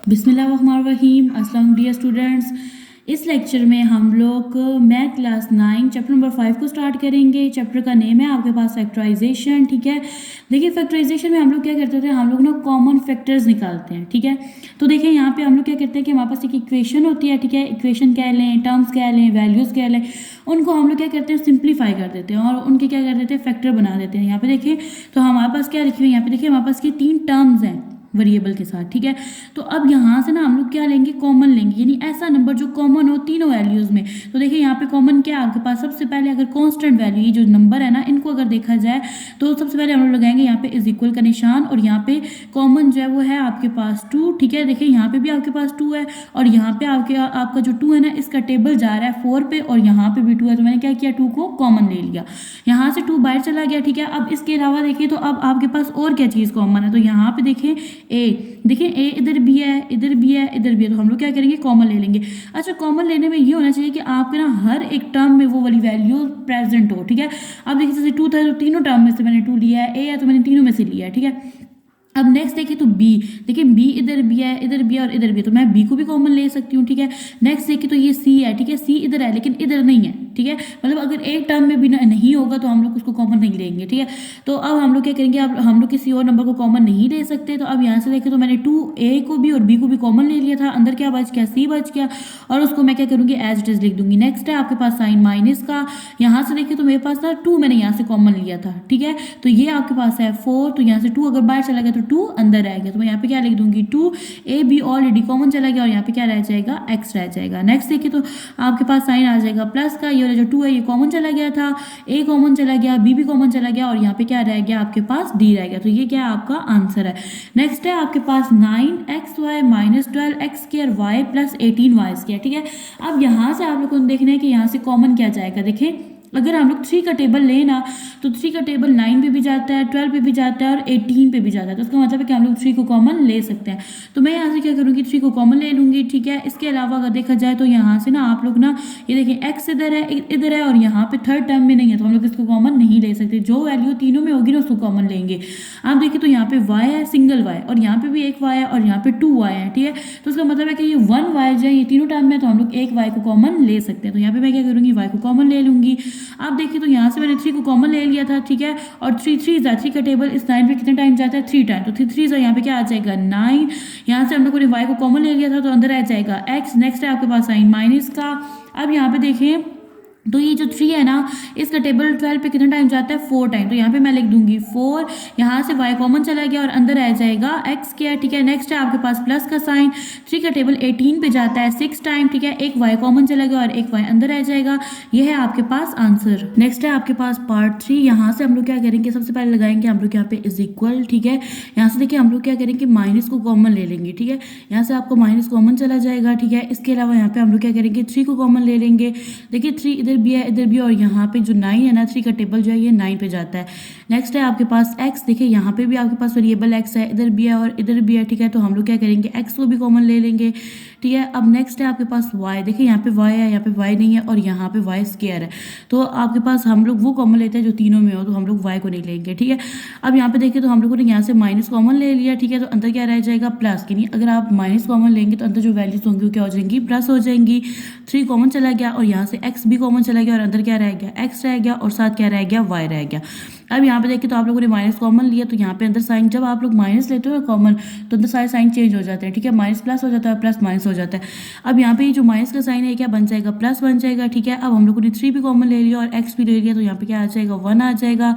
बिस्मिल्लाहिर्रहमानिर्रहीम। अस्सलाम dear students. इस लेक्चर में हम लोग मैथ क्लास 9 चैप्टर नंबर 5 को स्टार्ट करेंगे। चैप्टर का नेम है आपके पास फैक्टराइजेशन। ठीक है, देखिए फैक्टराइजेशन में हम लोग क्या करते थे, हम लोग ना कॉमन फैक्टर्स निकालते हैं। ठीक है, तो देखिए यहाँ पे हम लोग क्या करते हैं कि हमारे पास एक इक्वेशन होती है। ठीक है, इक्वेशन कह लें, टर्म्स कह लें, वैल्यूज़ कह लें, उनको हम लोग क्या करते हैं, सिंप्लीफाई कर देते हैं और उनके क्या कर देते हैं, फैक्टर बना देते हैं। यहाँ पे देखिए तो हमारे पास क्या लिखे हुए, यहाँ पे देखिए हमारे पास की 3 टर्म्स हैं वेरिएबल के साथ। ठीक है, तो अब यहाँ से ना हम लोग क्या लेंगे, कॉमन लेंगे, यानी ऐसा नंबर जो कॉमन हो तीनों वैल्यूज़ में। तो देखिए यहाँ पे कॉमन क्या है आपके पास, सबसे पहले अगर कांस्टेंट वैल्यू ये जो नंबर है ना, इनको अगर देखा जाए तो सबसे पहले हम लोग लगाएंगे यहाँ पे इज इक्वल का निशान, और यहाँ पे कॉमन जो है वो है आपके पास 2। ठीक है, देखिए यहाँ पे भी आपके पास 2 है, और यहाँ पे आपका जो 2 है ना, इसका टेबल जा रहा है 4 पे, और यहाँ पे भी 2 है, तो मैंने क्या किया, 2 को कॉमन ले लिया। यहाँ से 2 बाहर चला गया। ठीक है, अब इसके अलावा देखिए तो अब आपके पास और क्या चीज़ कॉमन है, तो यहाँ पे देखिए देखिए ए इधर भी है, इधर भी है, इधर भी है, तो हम लोग क्या करेंगे, कॉमन ले लेंगे। अच्छा, कॉमन लेने में ये होना चाहिए कि आपके ना हर एक टर्म में वो वाली वैल्यू प्रेजेंट हो। ठीक है, अब देखिए जैसे 2 था तो तीनों टर्म में से मैंने 2 लिया है, ए है तो मैंने तीनों में से लिया है। ठीक है, अब नेक्स्ट देखिए तो बी, देखिए बी इधर भी है, इधर भी है और इधर भी है, तो मैं बी को भी कॉमन ले सकती हूँ। ठीक है, नेक्स्ट देखिए तो ये सी है। ठीक है, सी इधर है लेकिन इधर नहीं है। ठीक है, मतलब अगर एक टर्म में भी नहीं होगा तो हम लोग उसको कॉमन नहीं लेंगे। ठीक है, तो अब हम लोग क्या करेंगे, अब हम लोग किसी और नंबर को कॉमन नहीं ले सकते, तो अब यहाँ से देखें तो मैंने 2 ए को भी और बी को भी कॉमन ले लिया था, अंदर क्या बच गया, सी बच गया, और उसको मैं क्या करूँगी, एज इट इज लिख दूंगी। नेक्स्ट है आपके पास साइन माइनस का, यहाँ से देखिए तो मेरे पास ना 2 मैंने यहाँ से कॉमन लिया था। ठीक है, तो ये आपके पास है 4, तो यहाँ से 2 अगर बाहर चला गया तो 2 अंदर आएगा, तो मैं यहाँ पे क्या लिख दूंगी, 2 ए बी ऑलरेडी कॉमन चला गया, और यहाँ पे क्या रह जाएगा, एक्स रह जाएगा। नेक्स्ट देखिए तो आपके पास साइन आ जाएगा प्लस का, ये जो 2 है ये कॉमन चला गया था, ए कॉमन चला गया, बी भी कॉमन चला गया, और यहाँ पे क्या रह गया, आपके पास डी रह गया। तो ये क्या आपका आंसर है। नेक्स्ट है आपके पास 9xy minus 12x square y plus 18y square. ठीक है, अब यहाँ से आप लोग को देखना है कि यहाँ से कॉमन क्या जाएगा। देखिए अगर हम लोग 3 का टेबल लें ना, तो 3 का टेबल 9 पे भी जाता है, 12 पे भी जाता है और 18 पे भी जाता है, तो इसका मतलब है कि हम लोग 3 को कॉमन ले सकते हैं। तो मैं यहाँ से क्या करूँगी, 3 को कॉमन ले लूँगी। ठीक है, इसके अलावा अगर देखा जाए तो यहाँ से ना आप लोग ना ये देखिए एक्स इधर है और यहाँ पे थर्ड टर्म में नहीं है, तो हम लोग इसको कॉमन नहीं ले सकते। जो वैल्यू तीनों में होगी ना उसको कॉमन लेंगे। आप देखिए तो यहाँ पे वाई है, सिंगल वाई, और यहाँ पे भी एक वाई है, और यहाँ पे 2 वाई है। ठीक है, तो इसका मतलब है कि ये 1 वाई जो है ये तीनों टर्म में, तो हम लोग एक वाई को कॉमन ले सकते हैं। तो यहाँ पे मैं क्या करूँगी, वाई को कॉमन ले लूँगी। आप देखिए तो यहाँ से मैंने 3 को कॉमन ले लिया था। ठीक है, और 3 का टेबल इस 9 पे कितने टाइम जाता है, 3 टाइम, तो 3 से यहाँ पे क्या आ जाएगा, 9। यहाँ से हम लोगों ने वाई को कॉमन ले लिया था तो अंदर आ जाएगा एक्स। नेक्स्ट है आपके पास साइन माइनस का। अब यहाँ पे देखिए तो ये जो 3 है ना, इसका टेबल 12 पे कितना टाइम जाता है, 4 टाइम, तो यहाँ पे मैं लिख दूंगी 4। यहाँ से y कॉमन चला गया और अंदर आ जाएगा x क्या। ठीक है, नेक्स्ट है आपके पास प्लस का साइन, 3 का टेबल 18 पे जाता है 6 टाइम। ठीक है, एक y कॉमन चला गया और एक y अंदर आ जाएगा। ये है आपके पास आंसर। नेक्स्ट है आपके पास पार्ट 3। यहाँ से हम लोग क्या करेंगे, सबसे पहले लगाएंगे हम लोग यहाँ पे इज इक्वल। ठीक है, यहाँ से देखिए हम लोग क्या करेंगे, माइनस को कॉमन ले लेंगे। ठीक है, यहाँ से आपको माइनस कॉमन चला जाएगा। ठीक है, इसके अलावा यहाँ पे हम लोग क्या करेंगे, 3 को कॉमन ले लेंगे। देखिए 3 इधर भी है, इधर भी, और यहाँ पे जो 9 है ना, 3 का टेबल जो है ये 9 पे जाता है। नेक्स्ट है आपके पास x, देखिए यहाँ पे भी आपके पास वेरिएबल x है, इधर भी है और इधर भी है। ठीक है, तो हम लोग क्या करेंगे, x को भी कॉमन ले लेंगे। ठीक है, अब नेक्स्ट है आपके पास y, देखिए यहाँ पे y है, यहाँ पे y नहीं है, और यहाँ पे y स्क्वायर है, तो आपके पास हम लोग वो कॉमन लेते हैं जो तीनों में हो, तो हम लोग y को नहीं लेंगे। ठीक है, अब यहाँ पे देखिए तो हम लोगों ने यहाँ से माइनस कॉमन ले लिया। ठीक है, तो अंदर क्या रह जाएगा, प्लस। कि नहीं, अगर आप माइनस कॉमन लेंगे तो अंदर जो वैल्यूज होंगी वो क्या हो जाएंगी, प्लस हो जाएंगी। 3 कॉमन चला गया और यहाँ से x भी कॉमन चला गया और अंदर क्या रह गया, x रह गया, और साथ क्या रह गया, y रह गया। अब यहाँ पे देखिए तो आप लोगों ने माइनस कॉमन लिया, तो यहाँ पे अंदर साइन, जब आप लोग माइनस लेते हो कॉमन तो अंदर सारे साइन चेंज हो जाते हैं। ठीक है, माइनस प्लस हो जाता है, प्लस माइनस हो जाता है। अब यहाँ पे ये जो माइनस का साइन है क्या बन जाएगा, प्लस बन जाएगा। ठीक है, अब हम लोगों ने 3 भी कॉमन ले लिया और x भी ले लिया, तो यहाँ पे क्या आ जाएगा, 1 आ जाएगा।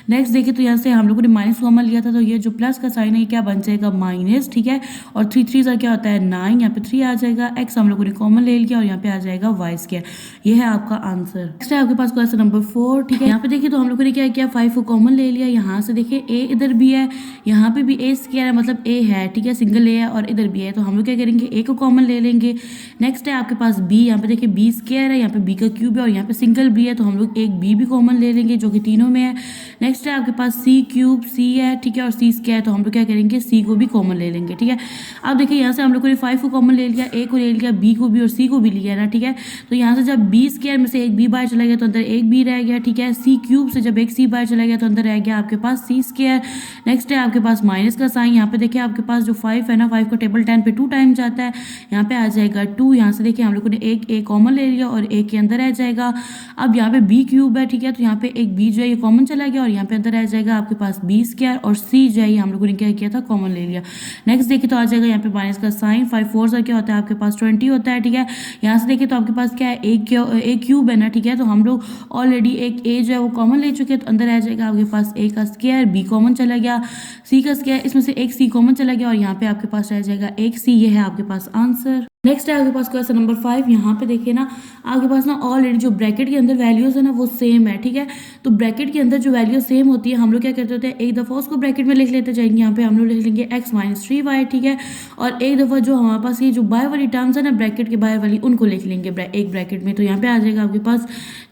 नेक्स्ट देखिए तो यहाँ से हम लोगों ने माइनस कॉमन लिया था, तो ये जो प्लस का साइन है ये क्या बन जाएगा, माइनस। ठीक है, और 3 का क्या होता है, 9, यहाँ पे 3 आ जाएगा। x हम लोगों ने कॉमन ले लिया और यहाँ पे आ जाएगा y स्क्वायर। ये है आपका आंसर। नेक्स्ट है आपके पास क्वेश्चन नंबर 4। ठीक है, यहाँ पे देखिए तो हम लोगों ने क्या किया, 5 को कॉमन ले लिया। यहाँ से देखिए a इधर भी है, यहाँ पे भी a स्क्वायर है, मतलब a है। ठीक है, सिंगल a है, और इधर भी है, तो हम लोग क्या करेंगे, a को कॉमन ले लेंगे। नेक्स्ट है आपके पास b, यहाँ पे देखिए b स्क्वायर है, यहाँ पे b का क्यूब है, और यहाँ पे सिंगल b है, तो हम लोग एक b भी कॉमन ले लेंगे जो कि तीनों में है। नेक्स्ट है आपके पास c क्यूब, c है। ठीक है, और c स्क्वायर, तो हम लोग क्या करेंगे, c को भी कॉमन ले लेंगे। ठीक है, अब देखिए यहाँ से हम लोगों ने 5 को कॉमन ले लिया, a को ले लिया, b को भी और c को भी लिया ना। ठीक है, तो यहाँ से जब b स्क्वायर में से एक b बाहर चला गया तो अंदर एक b रह गया। ठीक है, c क्यूब से जब एक c बाहर चला गया तो अंदर रह गया आपके पास सी स्क्वायर। नेक्स्ट है आपके पास माइनस का साइन, यहाँ पे देखिए आपके पास जो 5 है ना, 5 को टेबल 10 पे 2 टाइम जाता है, यहाँ पे आ जाएगा 2। यहाँ से देखिए हम लोगों ने एक ए कॉमन ले लिया और एक के अंदर रह जाएगा। अब यहाँ पे बी क्यूब है, ठीक है, तो यहाँ पे एक बी जो है ये कॉमन चला गया और यहाँ पे अंदर रह जाएगा आपके पास बी स्क्वायर, और सी जो है ये हम लोगों ने क्या किया था, कॉमन ले लिया। नेक्स्ट देखिए तो आ जाएगा यहाँ पे माइनस का साइन, 5 4 क्या होता है आपके पास 20 होता है, ठीक है। यहाँ से देखिए तो आपके पास क्या है, एक क्यूब है ना, ठीक है, तो हम लोग ऑलरेडी एक ए जो है वो कॉमन ले चुके हैं, तो अंदर आ जाएगा आपके पास ए का स्क्वायर, बी कॉमन चला गया, सी का स्क्वायर, इसमें से एक सी कॉमन चला गया और यहाँ पे आपके पास रह जाएगा एक सी। ये है आपके पास आंसर। नेक्स्ट है आपके पास क्वेश्चन नंबर 5। यहाँ पे देखिए ना आपके पास ना ऑलरेडी जो ब्रैकेट के अंदर वैल्यूज है ना वो सेम है, ठीक है। तो ब्रैकेट के अंदर जो वैल्यू सेम होती है हम लोग क्या करते होते हैं, एक दफ़ा उसको ब्रैकेट में लिख लेते जाएंगे। यहाँ पे हम लोग लिख लेंगे x माइनस 3y, ठीक है, और एक दफ़ा जो हमारे पास ये जो बाहर वाली टर्म्स है ना ब्रैकेट के बाहर वाली, उनको लिख लेंगे एक ब्रैकेट में। तो यहाँ पे आ जाएगा आपके पास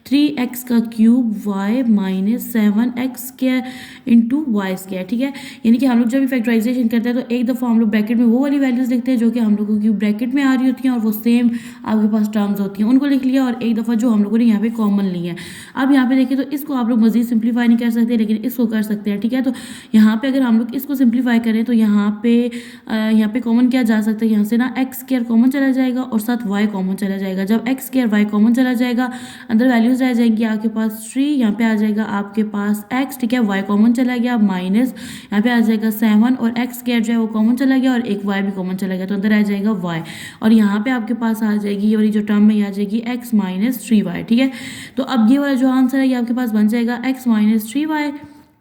3x का cube y minus 7x square into y square, ठीक है। यानी कि हम लोग जब भी फैक्टराइजेशन करते हैं तो एक दफ़ा हम लोग ब्रैकेट में वो वाली वैल्यूज़ लिखते हैं जो कि हम लोगों की ब्रैकेट में आ रही होती हैं और वो सेम आपके पास टर्म्स होती हैं, उनको लिख लिया, और एक दफ़ा जो हम लोगों ने यहाँ पे कॉमन ली है। अब यहाँ पे देखिए तो इसको आप लोग मज़ीद सिंप्लीफाई नहीं कर सकते, लेकिन इसको कर सकते हैं, ठीक है। तो यहाँ पे अगर हम लोग इसको सिंप्लीफाई करें तो यहाँ पे कॉमन क्या जा सकता है, यहाँ से ना एक्स स्क्वायर कॉमन चला जाएगा और साथ वाई कॉमन चला जाएगा। जब एक्स स्क्वायर वाई कॉमन चला जाएगा अंदर वैल्यूज रह जाएंगी आपके पास 3, यहाँ पे आ जाएगा आपके पास x, ठीक है, y कॉमन चला गया, माइनस यहाँ पे आ जाएगा 7 और x स्क्वायर जो है वो कॉमन चला गया और एक y भी कॉमन चला गया, तो अंदर आ जाएगा y, और यहाँ पे आपके पास आ जाएगी ये वाली जो टर्म है ये आ जाएगी x माइनस 3y, ठीक है। तो अब ये वाला जो आंसर है ये आपके पास बन जाएगा x माइनस 3y,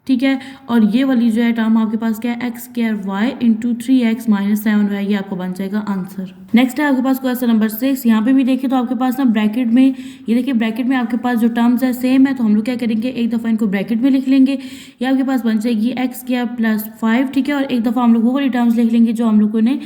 ठीक है, और ये वाली जो है टर्म आपके पास क्या है, x square y into 3x minus 7y, ये आपको बन जाएगा आंसर। नेक्स्ट है आपके पास क्वेश्चन नंबर 6। यहाँ पे भी देखिए तो आपके पास ना ब्रैकेट में, ये देखिए ब्रैकेट में आपके पास जो टर्म्स है सेम है, तो हम लोग क्या करेंगे, एक दफ़ा इनको ब्रैकेट में लिख लेंगे। ये आपके पास बन जाएगी एक्स स्क्वायर प्लस 5, ठीक है, और एक दफ़ा हम लोग वो वाली टर्म्स लिख लेंगे जो हम लोगों ने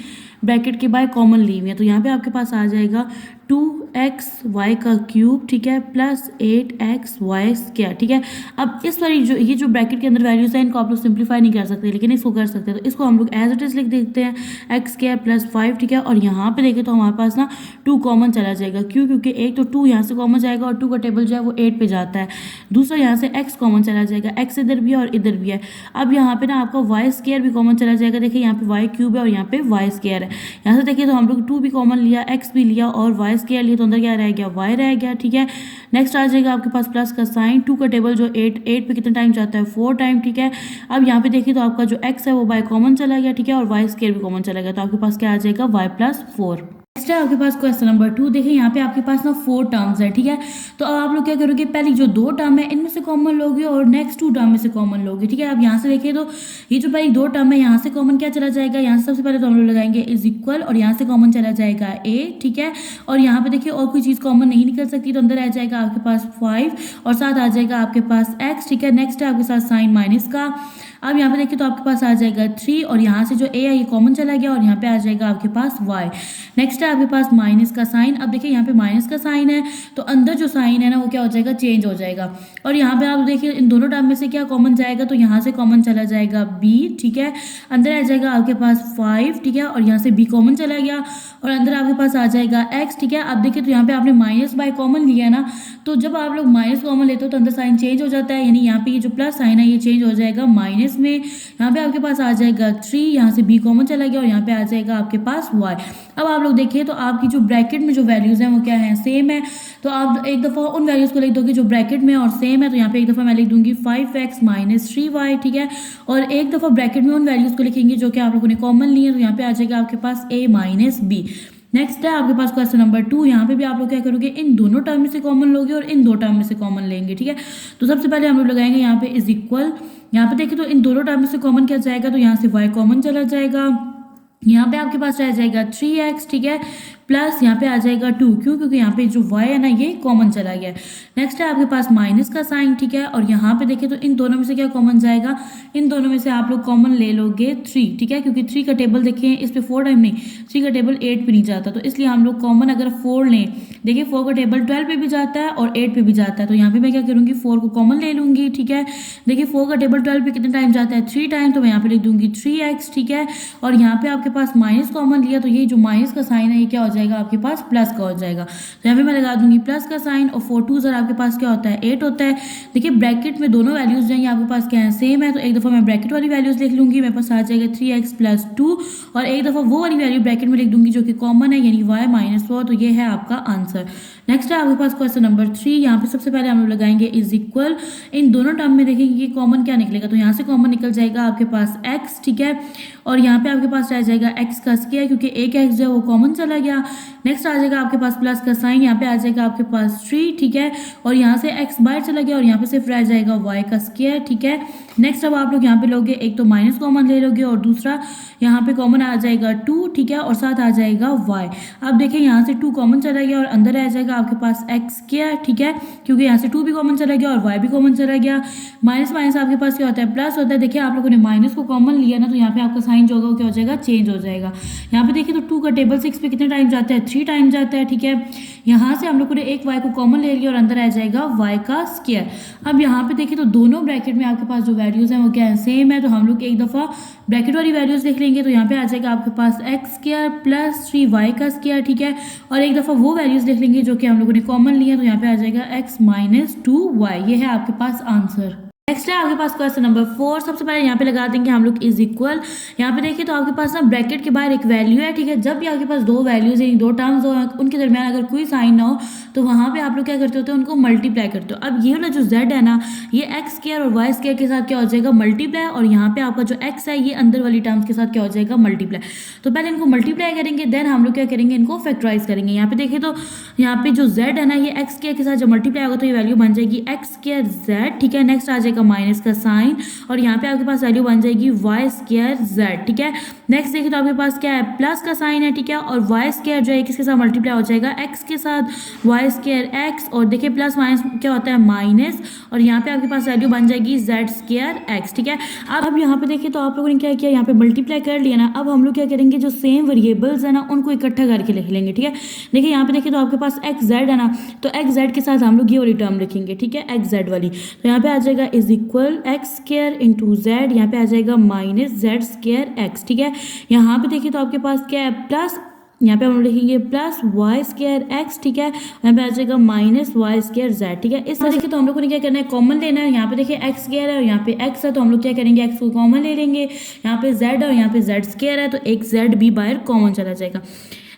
ब्रैकेट के बाय कॉमन ली हुई है। तो यहाँ पे आपके पास आ जाएगा 2xy का क्यूब, ठीक है, प्लस 8xy स्क्वायर, ठीक है। अब इस वाली जो ये जो ब्रैकेट के अंदर वैल्यूज है इनको आप लोग सिंप्लीफाई नहीं कर सकते, लेकिन इसको कर सकते हैं। तो इसको हम लोग एज इट इज लिख देते हैं एक्स स्क्वायर प्लस 5, ठीक है, और यहाँ पे देखें तो हमारे पास ना 2 कॉमन चला जाएगा, क्यों, क्योंकि एक तो 2 यहाँ से कॉमन जाएगा और 2 का टेबल जो है वो 8 पे जाता है, दूसरा यहाँ से x कॉमन चला जाएगा, x इधर भी है और इधर भी है। अब यहाँ पे ना आपका वाई स्क्वायर भी कॉमन चला जाएगा, देखिए यहाँ पे वाई क्यूब है और यहाँ पे वाई स्क्वायर है। यहाँ से देखिए तो हम लोग 2 भी कॉमन लिया, x भी लिया और वाई स्क्वायर लिया, तो अंदर क्या रह गया, y रह गया, ठीक है। नेक्स्ट आ जाएगा आपके पास प्लस का साइन, 2 का टेबल जो 8 पे कितना टाइम जाता है, 4 टाइम, ठीक है। अब यहाँ पे देखिए तो आपका जो x है वो y कॉमन चला गया, ठीक है, और वाई स्क्वायर भी कॉमन चला गया, तो आपके पास क्या आ जाएगा, y प्लस 4। नेक्स्ट है आपके पास क्वेश्चन नंबर 2। देखिए यहाँ पे आपके पास ना 4 टर्म्स है, ठीक है। तो अब आप लोग क्या करोगे, पहले जो 2 टर्म है इनमें से कॉमन लोगे और नेक्स्ट 2 टर्म में से कॉमन लोगे, ठीक है। अब यहाँ से देखिए तो ये जो पहले 2 टर्म है यहाँ से कॉमन क्या चला जाएगा, यहाँ से सबसे पहले तो हम लोग लगाएंगे इज इक्वल, और यहाँ से कॉमन चला जाएगा a, ठीक है, और यहाँ पे देखिए और कोई चीज़ कॉमन नहीं निकल सकती, तो अंदर आ जाएगा आपके पास 5 और साथ आ जाएगा आपके पास x, ठीक है। नेक्स्ट है आपके साथ साइन माइनस का। अब यहाँ पे देखिए तो आपके पास आ जाएगा 3 और यहाँ से जो a है ये कॉमन चला गया और यहाँ पे आ जाएगा आपके पास y। नेक्स्ट है आपके पास माइनस का साइन। अब देखिए यहाँ पे माइनस का साइन है तो अंदर जो साइन है ना वो क्या हो जाएगा, चेंज हो जाएगा, और यहाँ पे आप देखिए इन दोनों टर्म में से क्या कॉमन जाएगा, तो यहाँ से कॉमन चला जाएगा b, ठीक है, अंदर आ जाएगा आपके पास 5, ठीक है, और यहाँ से b कॉमन चला गया और अंदर आपके पास आ जाएगा x, ठीक है। अब देखिए तो यहाँ पे आपने माइनस बाय कॉमन लिया ना, तो जब आप लोग माइनस कॉमन लेते हो तो अंदर साइन चेंज हो जाता है, यानी यहाँ पे ये जो प्लस साइन है ये चेंज हो जाएगा माइनस में। यहाँ पे आपके पास आ जाएगा 3, यहाँ से b कॉमन चला गया और यहाँ पे आ जाएगा आपके पास y। अब आप लोग देखिए तो आपकी जो ब्रैकेट में जो वैल्यूज हैं वो क्या है, सेम है, तो आप एक दफ़ा उन वैल्यूज को लिख दोगे जो ब्रैकेट में और सेम है, तो यहाँ पे एक दफ़ा मैं लिख दूंगी 5x माइनस 3y, ठीक है, और एक दफ़ा ब्रैकेट में उन वैल्यूज को लिखेंगे जो कि आप लोगों ने कॉमन ली है, तो यहाँ पे आ जाएगा आपके पास a माइनस b। नेक्स्ट है आपके पास क्वेश्चन नंबर 2। यहाँ पे भी आप लोग क्या करोगे, इन दोनों टर्म में से कॉमन लोगे और इन 2 टर्म में से कॉमन लेंगे, ठीक है। तो सबसे पहले हम लोग लगाएंगे यहाँ पे इज इक्वल, यहाँ पे देखिए तो इन दोनों टर्म में से कॉमन क्या जाएगा, तो यहाँ से y कॉमन चला जाएगा, यहाँ पे आपके पास रह जाएगा 3x, ठीक है, प्लस यहाँ पे आ जाएगा 2, क्यों, क्योंकि यहाँ पे जो y है ना ये कॉमन चला गया। नेक्स्ट है आपके पास माइनस का साइन, ठीक है, और यहाँ पे देखिए तो इन दोनों में से क्या कॉमन जाएगा, इन दोनों में से आप लोग कॉमन ले लोगे 3, ठीक है, क्योंकि 3 का टेबल देखिए इस पे 4 टाइम नहीं, 3 का टेबल 8 पे नहीं जाता, तो इसलिए हम लोग कॉमन अगर 4 लें, देखिए 4 का टेबल 12 पे भी जाता है और 8 पे भी जाता है, तो यहाँ पे मैं क्या करूँगी 4 को कॉमन ले लूँगी, ठीक है। देखिए 4 का टेबल 12 पे कितने टाइम जाता है, 3 टाइम, तो मैं यहाँ पे लिख दूंगी 3x, ठीक है, और यहाँ पे आपके पास माइनस कॉमन लिया तो ये जो माइनस का साइन है ये क्या हो जाएगा आपके पास प्लस का हो जाएगा। तो यहाँ पे मैं लगा दूंगी प्लस का साइन और 4 2 आपके पास क्या होता है 8 होता है। देखिए ब्रैकेट में दोनों वैल्यूज जाएंगे आपके पास क्या है सेम है, तो एक दफ़ा मैं ब्रैकेट वाली वैल्यूज लिख लूंगी, मेरे पास आ जाएगा 3x + 2 और एक दफ़ा वो वाली वैल्यू ब्रैकेट में लिख दूंगी जो कि कॉमन है यानी y - 4। तो ये है आपका आंसर। नेक्स्ट है आपके पास क्वेश्चन नंबर 3। यहाँ पे सबसे पहले हम लोग लगाएंगे इज इक्वल, इन दोनों टर्म में देखेंगे कि कॉमन क्या निकलेगा, तो यहाँ से कॉमन निकल जाएगा आपके पास x, ठीक है, और यहाँ पे आपके पास रह जाएगा x का स्क्वायर क्योंकि एक x जो है वो कॉमन चला गया। नेक्स्ट आ जाएगा आपके पास प्लस का साइन, यहाँ पे आ जाएगा आपके पास 3, ठीक है, और यहाँ से x बाहर चला गया और यहाँ पे सिर्फ रह जाएगा y का स्क्वायर, ठीक है। नेक्स्ट अब आप लोग यहाँ पे लोगे एक तो माइनस कॉमन ले लोगे और दूसरा यहाँ पे कॉमन आ जाएगा 2, ठीक है, और साथ आ जाएगा y। अब देखिए यहाँ से 2 कॉमन चला गया और अंदर रह जाएगा आपके पास x स्क्वायर, ठीक है, क्योंकि यहाँ से 2 भी कॉमन चला गया और y भी कॉमन चला गया। माइनस माइनस आपके पास क्या होता है प्लस होता है। देखिए आप लोगों ने माइनस को कॉमन लिया ना, तो यहाँ पे आपका साइन जो होगा वो क्या हो जाएगा चेंज हो जाएगा। यहाँ पे देखिए तो 2 का टेबल 6 पे कितने टाइम जाता है 3 टाइम जाता है, ठीक है। यहाँ से हम लोगों ने एक y को कॉमन ले लिया और अंदर आ जाएगा y का स्क्वायर। अब यहाँ पे देखिए तो दोनों ब्रैकेट में आपके पास जो वैल्यूज हैं वो क्या है सेम है, तो हम लोग एक दफ़ा ब्रैकेट वाली वैल्यूज लिख लेंगे, तो यहाँ पे आ जाएगा आपके पास x स्क्वायर + 3y का स्क्वायर, ठीक है, और एक दफ़ा वो वैल्यूज लिख लेंगे जो कि हम लोगों ने कॉमन लिया, तो यहाँ पे आ जाएगा x - 2y। ये है आपके पास आंसर। नेक्स्ट है आपके पास क्वेश्चन नंबर 4। सबसे पहले यहाँ पे लगा देंगे हम लोग इज इक्वल। यहाँ पे देखिए तो आपके पास ना ब्रैकेट के बाहर एक वैल्यू है, ठीक है। जब भी आपके पास दो वैल्यूज यानी दो टर्म्स हो उनके दरमियान अगर कोई साइन ना हो तो वहाँ पे आप लोग क्या करते होते हैं उनको मल्टीप्लाई करते हो। अब ये वाला जो z है ना ये x स्क्वायर और y स्क्वायर के साथ क्या हो जाएगा मल्टीप्लाई, और यहाँ पे आपका जो x है ये अंदर वाली टर्म्स के साथ क्या हो जाएगा मल्टीप्लाई। तो पहले इनको मल्टीप्लाई करेंगे देन हम लोग क्या करेंगे इनको फैक्टराइज करेंगे। यहाँ पे देखिए तो यहाँ पे जो z है ना ये x स्क्वायर के साथ जब मल्टीप्लाई होगा तो ये वैल्यू बन जाएगी x स्क्वायर z, ठीक है। नेक्स्ट आ जाएगा माइनस का साइन और यहाँ पे आपके पास वैल्यू बन जाएगी y स्क्वायर z, ठीक है। नेक्स्ट देखिए तो आपके पास क्या है प्लस का साइन है, ठीक है, और y स्क्वायर जो है किसके साथ मल्टीप्लाई हो जाएगा x के साथ, y स्क्वायर x, और देखिए प्लस माइनस क्या होता है माइनस, और यहाँ पे आपके पास वैल्यू बन जाएगी z स्क्वायर x, ठीक है। अब यहाँ पे देखिए तो आप लोगों ने क्या किया यहाँ पे मल्टीप्लाई कर लिया ना। अब हम लोग क्या करेंगे जो सेम वेरिएबल्स है ना उनको इकट्ठा करके लिख लेंगे, ठीक है। देखिए यहाँ पे देखिए तो आपके पास एक्स जेड है ना, तो एक्स जेड के साथ हम लोग ये वाली टर्म लिखेंगे, ठीक है, एक्स जेड वाली। तो यहाँ पे आ जाएगा is equal x square into Z, यहाँ पे आ जाएगा माइनस जेड स्क्वायर एक्स, ठीक है। यहाँ पे देखिए तो आपके पास क्या है प्लस, यहाँ पे हम लिखेंगे प्लस वाई स्क्वायर एक्स, ठीक है, यहाँ पे आ जाएगा माइनस वाई स्क्वायर जेड, ठीक है। इस तरह देखिए तो हम लोग को क्या करना है कॉमन लेना है। यहाँ पे देखिए एक्स स्क्वायर है और यहाँ पे एक्स है तो हम लोग क्या करेंगे एक्स को कॉमन ले लेंगे। यहाँ पे जेड है और यहाँ पे जेड स्क्वायर है तो एक जेड भी बाहर कॉमन चला जाएगा।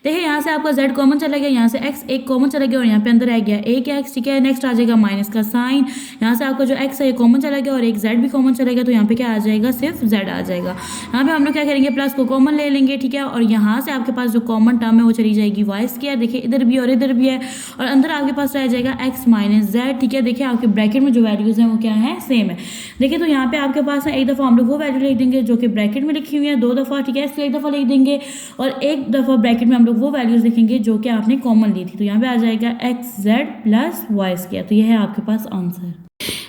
देखिए यहाँ से आपका z कॉमन चला गया, यहाँ से x एक कॉमन चला गया और यहाँ पे अंदर आ गया एक x, ठीक है। नेक्स्ट आ जाएगा माइनस का साइन, यहाँ से आपका जो x है ये कॉमन चला गया और एक z भी कॉमन चला गया तो यहाँ पे क्या आ जाएगा सिर्फ z आ जाएगा। यहाँ पे हम लोग क्या करेंगे प्लस को कॉमन ले लेंगे, ठीक है, और यहाँ से आपके पास जो कॉमन टर्म है वो चली जाएगी वाई स्क्वायर, देखिए इधर भी और इधर भी है, और अंदर आपके पास रह जाएगा x माइनस जेड, ठीक है। देखिए आपके ब्रैकेट में जो वैल्यूज हैं वो क्या है सेम है। देखिए तो यहाँ पे आपके पास एक दफ़ा हम लोग वो वैल्यू लिख देंगे जो कि ब्रैकेट में लिखी हुई है, दो दफ़ा, ठीक है, इसको एक दफ़ा लिख देंगे और एक दफ़ा ब्रैकेट में हम लोग वो वैल्यूज लिखेंगे जो कि आपने कॉमन ली थी। तो यहाँ पे आ जाएगा x z plus y square, तो यह है आपके पास आंसर।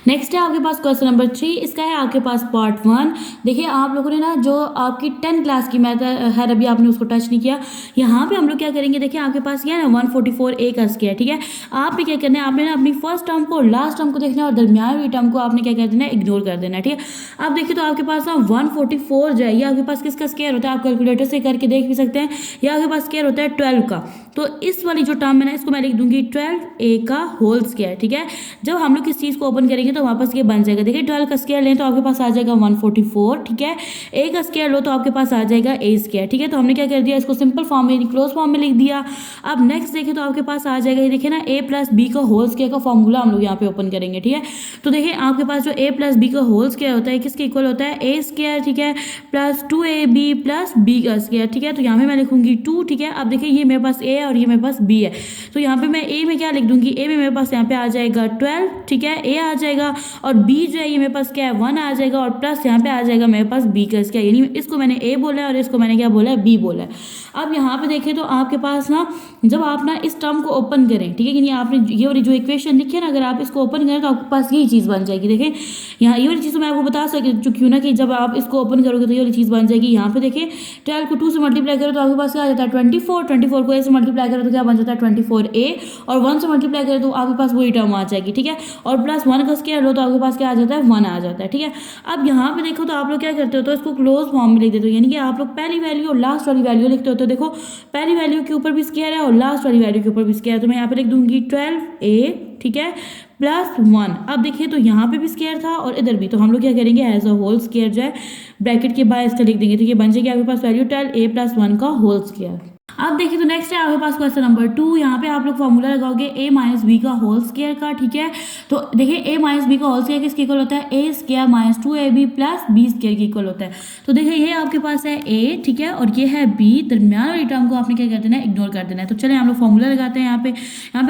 नेक्स्ट है आपके पास क्वेश्चन नंबर 3, इसका है आपके पास पार्ट 1। देखिए आप लोगों ने ना जो आपकी 10 क्लास की मैथ है अभी आपने उसको टच नहीं किया। यहाँ पे हम लोग क्या करेंगे, देखिए आपके पास ये है ना 144a का स्क्वायर, ठीक है। आपने क्या करना है, आपने ना अपनी फर्स्ट टर्म को लास्ट टर्म को देखना है और दरमियान वाली टर्म को आपने क्या कर देना है इग्नोर कर देना है, ठीक है। अब देखिए तो आपके पास ना 144 जो है ये आपके पास किसका स्क्वायर होता है, आप कैलकुलेटर से करके देख भी सकते हैं। ये आपके पास स्क्वायर होता है 12 का, तो इस वाली जो टर्म है ना इसको मैं लिख दूंगी 12a का होल स्क्वायर, ठीक है। जब हम लोग इस चीज़ को ओपन करेंगे तो वापस ये बन जाएगा। देखिए 12 का स्क्वायर लें तो आपके पास आ जाएगा 144, ठीक है। ए का स्क्वायर लो तो आपके पास आ जाएगा ए स्क्वायर, ठीक है। तो हमने क्या कर दिया इसको सिंपल फॉर्म में क्लोज फॉर्म में लिख दिया। अब नेक्स्ट देखिए तो आपके पास आ जाएगा ये देखिए ना a प्लस बी का होल स्क्वायर का फॉर्मूला हम लोग यहाँ पे ओपन करेंगे, ठीक है। तो देखिए आपके पास जो a प्लस बी का होल स्क्वायर होता है किसके इक्वल होता है ए स्क्वायर, ठीक है, प्लस 2ab प्लस बी का स्क्वायर, ठीक है। तो यहाँ पे मैं लिखूंगी 2, ठीक है। अब देखिए ये मेरे पास a है और ये मेरे पास b है, तो यहाँ पे मैं a में क्या लिख दूंगी, a में मेरे पास यहाँ पे आ जाएगा 12, ठीक है, a आ जाएगा, और b जो है ये मेरे पास क्या है 1 आ जाएगा, और प्लस यहाँ पे आ जाएगा मेरे पास b का स्क्वायर, यानी इसको मैंने a बोला है और इसको मैंने क्या बोला है b बोला है। अब यहाँ पे देखें तो आपके पास ना जब आप ना इस टर्म को ओपन करें, ठीक है, यानी आपने ये वाली जो इक्वेशन लिखी है ना अगर आप इसको ओपन करें तो आपके पास यही चीज़ बन जाएगी। देखें यहाँ ये वाली चीज़ तो मैं आपको बता चुकी हूँ ना कि जब आप इसको ओपन करोगे तो ये वाली चीज़ बन जाएगी। यहाँ पे देखिए 12 को 2 से मल्टीप्लाई करो तो आपके पास क्या आ जाता है 24 को a से मल्टीप्लाई करो तो क्या बन जाता है 24a, और 1 से मल्टीप्लाई करो तो आपके पास वही टर्म आ जाएगी, ठीक है। और प्लस 1 का स्क्वायर स्क्वायर लो तो आपके पास क्या आ जाता है, 1 आ जाता है, ठीक है। अब यहाँ पे देखो तो आप लोग क्या करते हो, तो इसको क्लोज फॉर्म में लिख देते हो, यानी कि आप लोग पहली वैल्यू और लास्ट वाली वैल्यू लिखते हो। तो देखो पहली वैल्यू के ऊपर भी स्क्वायर है और लास्ट वाली वैल्यू के ऊपर भी स्क्वायर है, तो मैं यहाँ पे लिख दूंगी 12a, ठीक है, +1। अब देखिए तो यहाँ पे भी स्क्वायर था और इधर भी, तो हम लोग क्या करेंगे, एज अ होल स्क्वायर जो है ब्रैकेट के बाहर इसका लिख देंगे, तो ये बन जाएगी आपके पास वैल्यू 12a + 1 का होल स्क्वायर। अब देखिए तो नेक्स्ट है आपके पास क्वेश्चन नंबर 2। यहाँ पे आप लोग फॉर्मूला लगाओगे a - b का होल स्क्वायर का, ठीक है। तो देखिए a - b का होल स्क्वायर किसके इक्वल होता है, a² - 2ab + b² के इक्वल होता है। तो देखिए ये आपके पास है a, ठीक है, और ये है b, दरमियान वाली टर्म को आपने क्या कर देना है, इग्नोर कर देना है। तो चलिए हम लोग फॉर्मूला लगाते हैं। यहाँ पे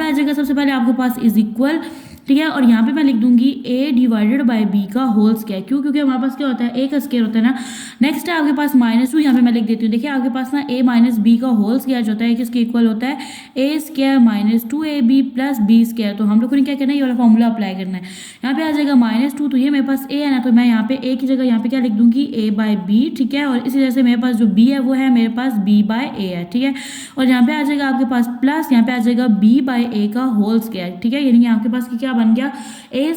आ जाएगा सबसे पहले आपके पास इज इक्वल, ठीक है, और यहाँ पे मैं लिख दूंगी a/b का होल स्क्वायर, क्यों, क्योंकि हमारे पास क्या होता है, a का स्क्वायर होता है ना। नेक्स्ट है आपके पास -2, यहाँ पे मैं लिख देती हूँ। देखिए आपके पास ना a - b का होल स्क्वायर जो होता है किसके इक्वल होता है, a² - 2ab + b²। तो हम लोग को क्या करना है, ये वाला फॉर्मूला अप्लाई करना है। यहाँ पे आ जाएगा -2, तो ये मेरे पास a है ना, तो मैं यहाँ पे a की जगह यहाँ पे क्या लिख दूंगी, a/b, ठीक है, और इसी तरह से मेरे पास जो b है वो है मेरे पास b/a है, ठीक है। और यहाँ पे आ जाएगा आपके पास प्लस, यहाँ पे आ जाएगा b/a का होल स्क्वायर, ठीक है, यानी आपके पास क्या बन गया, a²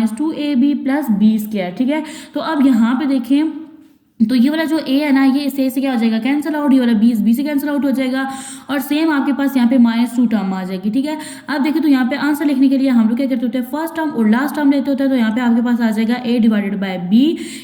- 2ab + b², ठीक है। तो अब यहाँ पे देखें तो ये वाला जो a है ना, ये इस a से क्या हो जाएगा, कैंसिल आउट, ये वाला b इस b से कैंसिल आउट हो जाएगा, और सेम आपके पास यहाँ पे -2 टर्म आ जाएगी, ठीक है। अब देखिए तो यहाँ पे आंसर लिखने के लिए हम लोग क्या करते होते हैं, फर्स्ट टर्म और लास्ट टर्म लेते होते हैं। तो यहाँ पे आपके पास आ जाएगा a/b,